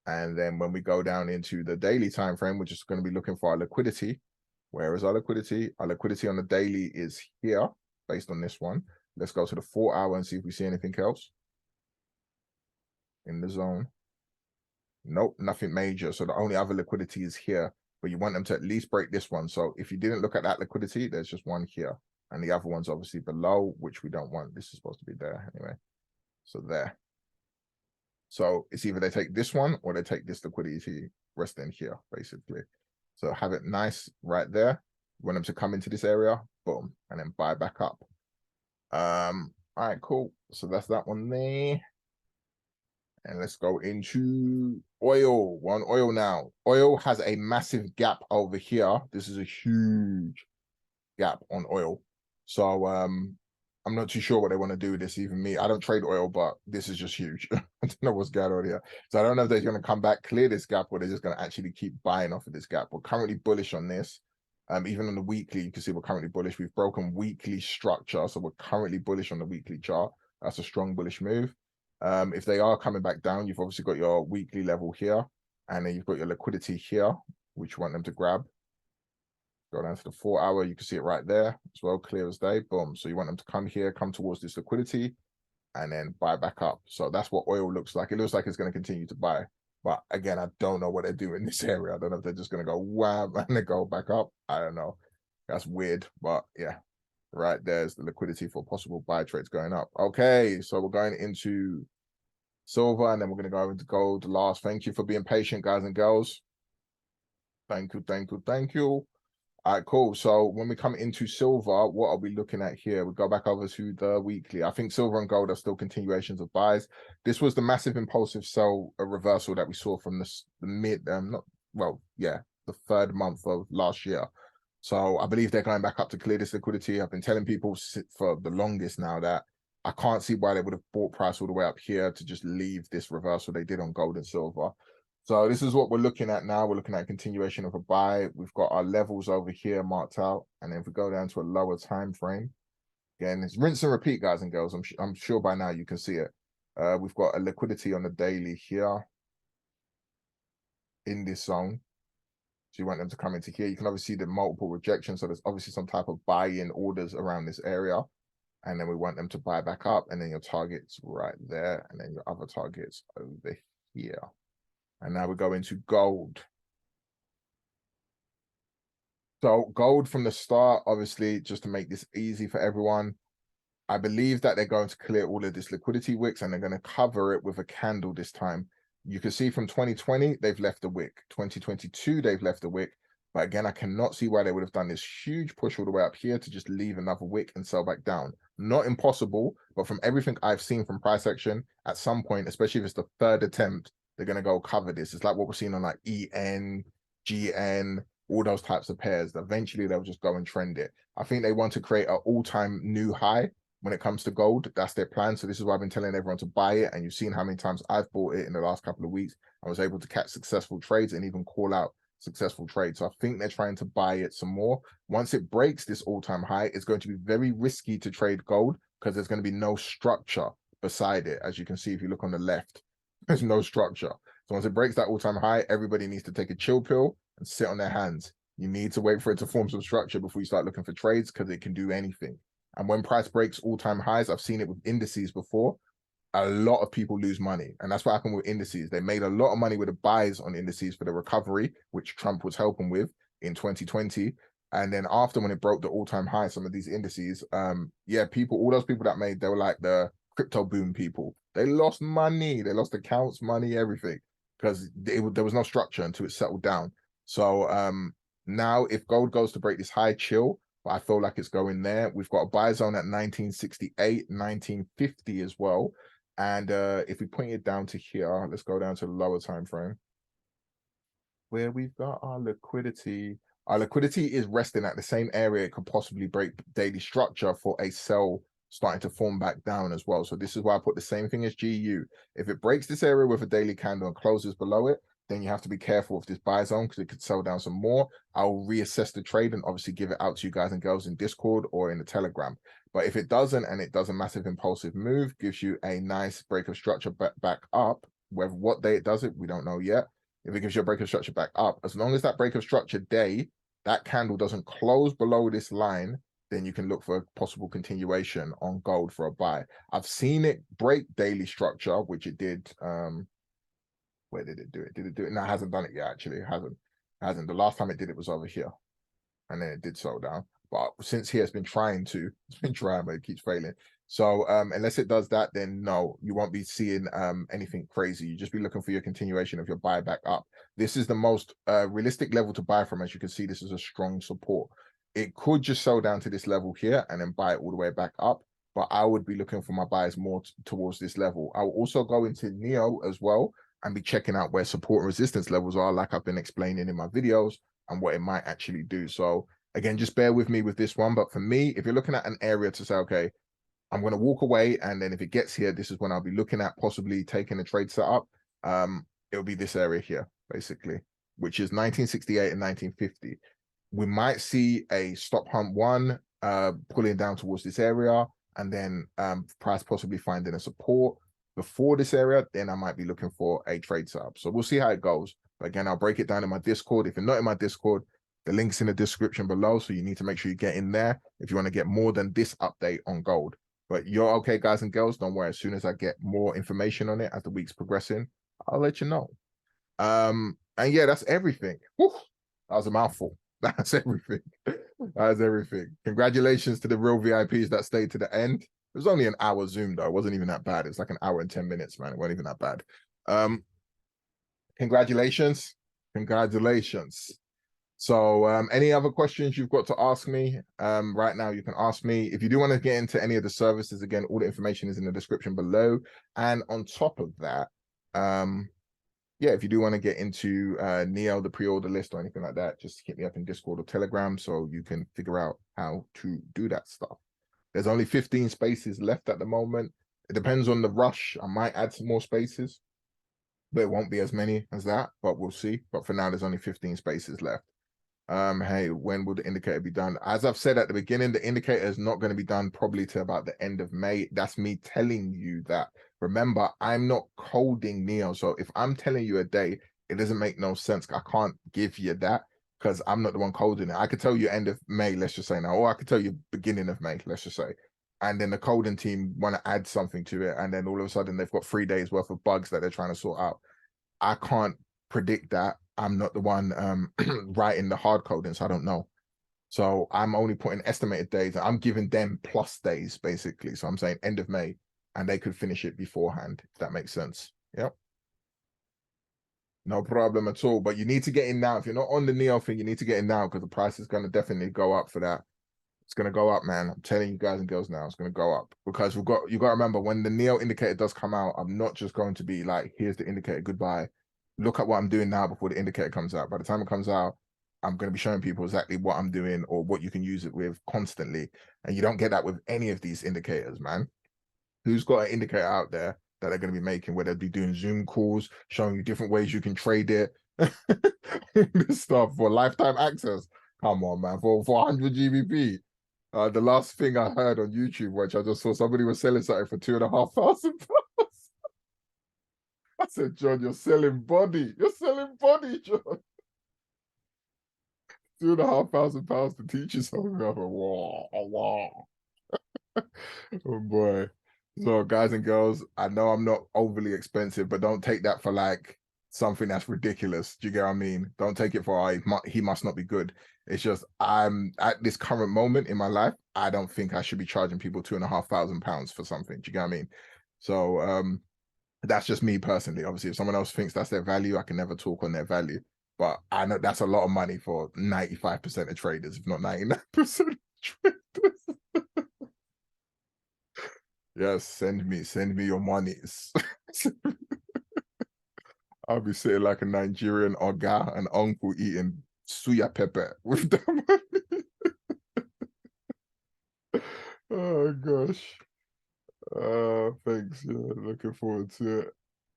And then when we go down into the daily time frame, we're just going to be looking for our liquidity. Where is our liquidity? Our liquidity on the daily is here based on this one. Let's go to the 4-hour and see if we see anything else in the zone. Nope, nothing major. So the only other liquidity is here, but you want them to at least break this one. So if you didn't look at that liquidity, there's just one here. And the other one's obviously below, which we don't want. This is supposed to be there anyway. So there. So it's either they take this one or they take this liquidity rest in here, basically. So have it nice right there. You want them to come into this area, boom, and then buy back up. All right, cool. So that's that one there. And let's go into oil. We're on oil now. Oil has a massive gap over here. This is a huge gap on oil. So I'm not too sure what they want to do with this, even me. I don't trade oil, but this is just huge. I don't know what's going on here. So I don't know if they're going to come back, clear this gap, or they're just going to actually keep buying off of this gap. We're currently bullish on this. Even on the weekly, you can see we're currently bullish. We've broken weekly structure, so we're currently bullish on the weekly chart. That's a strong bullish move. If they are coming back down, you've obviously got your weekly level here, and then you've got your liquidity here, which you want them to grab. Go down to the 4 hour, you can see it right there as well, clear as day, boom. So you want them to come here, come towards this liquidity, and then buy back up. So that's what oil looks like. It looks like it's going to continue to buy. But again, I don't know what they're doing in this area. I don't know if they're just going to go wham and they go back up. I don't know. That's weird. But yeah, right there's the liquidity for possible buy trades going up. Okay, so we're going into silver, and then we're going to go into gold last. Thank you for being patient, guys and girls. Thank you, thank you, thank you. All right, cool. So when we come into silver, what are we looking at here? We go back over to the weekly. I think silver and gold are still continuations of buys. This was the massive impulsive sell reversal that we saw from the mid, the third month of last year. So I believe they're going back up to clear this liquidity. I've been telling people for the longest now that I can't see why they would have bought price all the way up here to just leave this reversal they did on gold and silver. So this is what we're looking at now. We're looking at a continuation of a buy. We've got our levels over here marked out. And then if we go down to a lower time frame, again, it's rinse and repeat, guys and girls. I'm sure by now you can see it. We've got a liquidity on the daily here in this zone. So you want them to come into here. You can obviously see the multiple rejections. So there's obviously some type of buy-in orders around this area. And then we want them to buy back up. And then your target's right there. And then your other target's over here. And now we go into gold. So gold from the start, obviously, just to make this easy for everyone, I believe that they're going to clear all of this liquidity wicks and they're going to cover it with a candle this time. You can see from 2020, they've left a wick. 2022, they've left a wick. But again, I cannot see why they would have done this huge push all the way up here to just leave another wick and sell back down. Not impossible, but from everything I've seen from price action, at some point, especially if it's the third attempt, they're going to go cover this. It's like what we're seeing on like EN, GN, all those types of pairs. Eventually, they'll just go and trend it. I think they want to create an all-time new high when it comes to gold. That's their plan. So this is why I've been telling everyone to buy it. And you've seen how many times I've bought it in the last couple of weeks. I was able to catch successful trades and even call out successful trades. So I think they're trying to buy it some more. Once it breaks this all-time high, it's going to be very risky to trade gold because there's going to be no structure beside it. As you can see, if you look on the left, there's no structure. So once it breaks that all-time high, everybody needs to take a chill pill and sit on their hands. You need to wait for it to form some structure before you start looking for trades because it can do anything. And when price breaks all-time highs, I've seen it with indices before, a lot of people lose money. And that's what happened with indices. They made a lot of money with the buys on indices for the recovery, which Trump was helping with in 2020. And then after, when it broke the all-time high, some of these indices, people, all those people that made, they were like the crypto boom people. They lost money. They lost accounts, money, everything, because there was no structure until it settled down. So now if gold goes to break this high, chill. But I feel like it's going there. We've got a buy zone at 1968, 1950 as well. And if we point it down to here, let's go down to the lower time frame where we've got our liquidity. Our liquidity is resting at the same area it could possibly break daily structure for a sell starting to form back down as well. So this is why I put the same thing as GU. If it breaks this area with a daily candle and closes below it, then you have to be careful of this buy zone because it could sell down some more. I'll reassess the trade and obviously give it out to you guys and girls in Discord or in the Telegram. But if it doesn't, and it does a massive impulsive move, gives you a nice break of structure back up, whether what day it does it, we don't know yet. If it gives you a break of structure back up, as long as that break of structure day, that candle doesn't close below this line, then you can look for a possible continuation on gold for a buy. I've seen it break daily structure, which it did, Where did it do it? Did it do it? No, it hasn't done it yet, actually. It hasn't. The last time it did it was over here. And then it did slow down. But since here, it's been trying, but it keeps failing. So unless it does that, then no, you won't be seeing anything crazy. You just be looking for your continuation of your buyback up. This is the most realistic level to buy from. As you can see, this is a strong support. It could just sell down to this level here and then buy it all the way back up. But I would be looking for my buys more towards this level. I will also go into Neo as well and be checking out where support and resistance levels are, like I've been explaining in my videos, and what it might actually do. So again, just bear with me with this one. But for me, if you're looking at an area to say, okay, I'm going to walk away, and then if it gets here, this is when I'll be looking at possibly taking a trade setup. It'll be this area here, basically, which is 1968 and 1950. We might see a stop hunt one pulling down towards this area, and then price possibly finding a support before this area. Then I might be looking for a trade setup. So we'll see how it goes. But again, I'll break it down in my Discord. If you're not in my Discord, the link's in the description below. So you need to make sure you get in there if you want to get more than this update on gold. But you're okay, guys and girls. Don't worry. As soon as I get more information on it as the week's progressing, I'll let you know. And yeah, that's everything. Whew, that was a mouthful. That's everything. That's everything. Congratulations to the real VIPs that stayed to the end. It was only an hour Zoom, though. It wasn't even that bad. It was like an hour and 10 minutes, man. It wasn't even that bad. Congratulations. Congratulations. So any other questions you've got to ask me right now, you can ask me. If you do want to get into any of the services, again, all the information is in the description below. And on top of that, yeah, if you do want to get into Neo, the pre-order list or anything like that, just hit me up in Discord or Telegram so you can figure out how to do that stuff. There's only 15 spaces left at the moment. It depends on the rush. I might add some more spaces, but it won't be as many as that, but we'll see. But for now, there's only 15 spaces left. Hey, when will the indicator be done? As I've said at the beginning, the indicator is not going to be done probably to about the end of May. That's me telling you that. Remember, I'm not coding Neo. So if I'm telling you a day, it doesn't make no sense. I can't give you that because I'm not the one coding it. I could tell you end of May, let's just say now, or I could tell you beginning of May, let's just say. And then the coding team want to add something to it. And then all of a sudden they've got 3 days worth of bugs that they're trying to sort out. I can't predict that. I'm not the one writing the hard coding, so I don't know. So I'm only putting estimated days. I'm giving them plus days, basically. So I'm saying end of May, and they could finish it beforehand, if that makes sense. Yep. No problem at all. But you need to get in now. If you're not on the Neo thing, you need to get in now because the price is going to definitely go up for that. It's going to go up, man. I'm telling you guys and girls now, it's going to go up because you got to remember when the Neo indicator does come out, I'm not just going to be like, here's the indicator, goodbye. Look at what I'm doing now before the indicator comes out. By the time it comes out, I'm going to be showing people exactly what I'm doing or what you can use it with constantly. And you don't get that with any of these indicators, man. Who's got an indicator out there that they're going to be making where they'll be doing Zoom calls, showing you different ways you can trade it, this stuff for lifetime access? Come on, man, for 100 GBP. The last thing I heard on YouTube, which I just saw somebody was selling something for £2,500. I said, John, you're selling body. You're selling body, John. £2,500 to teach you something. I thought, wow. Oh boy. So guys and girls, I know I'm not overly expensive, but don't take that for like something that's ridiculous. Do you get what I mean? Don't take it for he must not be good. It's just I'm at this current moment in my life, I don't think I should be charging people £2,500 for something. Do you get what I mean? So that's just me personally. Obviously, if someone else thinks that's their value, I can never talk on their value. But I know that's a lot of money for 95% of traders, if not 99% of traders. Yes, send me your monies. I'll be sitting like a Nigerian oga and uncle eating suya pepper with that money. Oh gosh. Thanks. Yeah, looking forward to it.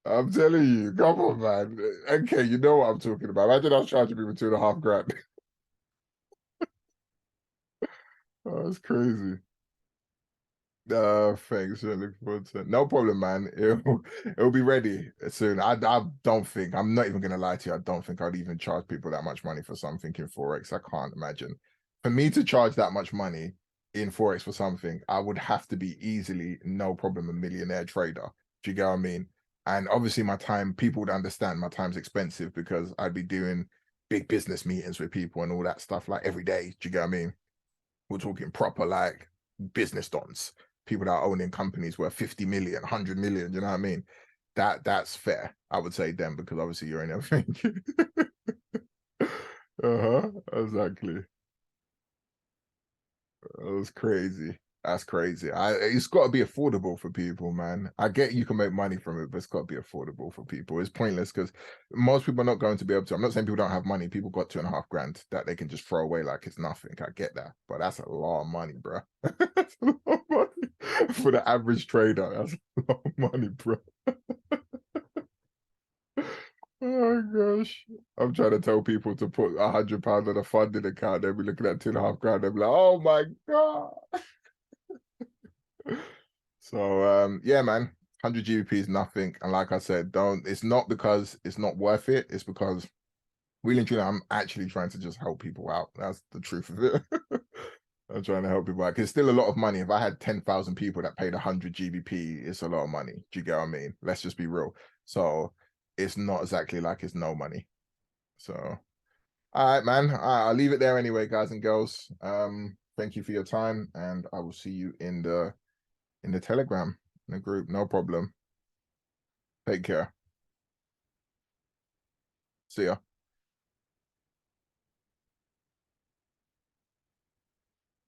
I'm telling you, come on, man. Okay, you know what I'm talking about. Imagine I was charging people £2,500. Oh, that's crazy. Thanks. Yeah, looking forward to it. No problem, man. It'll be ready soon. I don't think, I'm not even gonna lie to you, I don't think I'd even charge people that much money for something in Forex. I can't imagine. For me to charge that much money in Forex for something, I would have to be easily, no problem, a millionaire trader. Do you get what I mean? And obviously my time, people would understand my time's expensive because I'd be doing big business meetings with people and all that stuff like every day. Do you get what I mean? We're talking proper like business dons, people that are owning companies worth 50 million, 100 million. You know what I mean? That's fair. I would say them because obviously you're in everything. Exactly. That was crazy. That's crazy. It's got to be affordable for people, man. I get you can make money from it, but it's got to be affordable for people. It's pointless because most people are not going to be able to. I'm not saying people don't have money. People got 2.5 grand that they can just throw away like it's nothing. I get that, but that's a lot of money, bro. That's a lot of money for the average trader. That's a lot of money, bro. Oh gosh. I'm trying to tell people to put £100 on a funding account. They'll be looking at 2.5 grand. They'll be like, oh my God. So yeah, man, 100 GBP is nothing. And like I said, it's not because it's not worth it. It's because really and truly, I'm actually trying to just help people out. That's the truth of it. I'm trying to help people out because it's still a lot of money. If I had 10,000 people that paid 100 GBP, it's a lot of money. Do you get what I mean? Let's just be real. So it's not exactly like it's no money. So, all right, man. I'll leave it there anyway, guys and girls. Thank you for your time, and I will see you in the Telegram, in the group. No problem. Take care. See ya.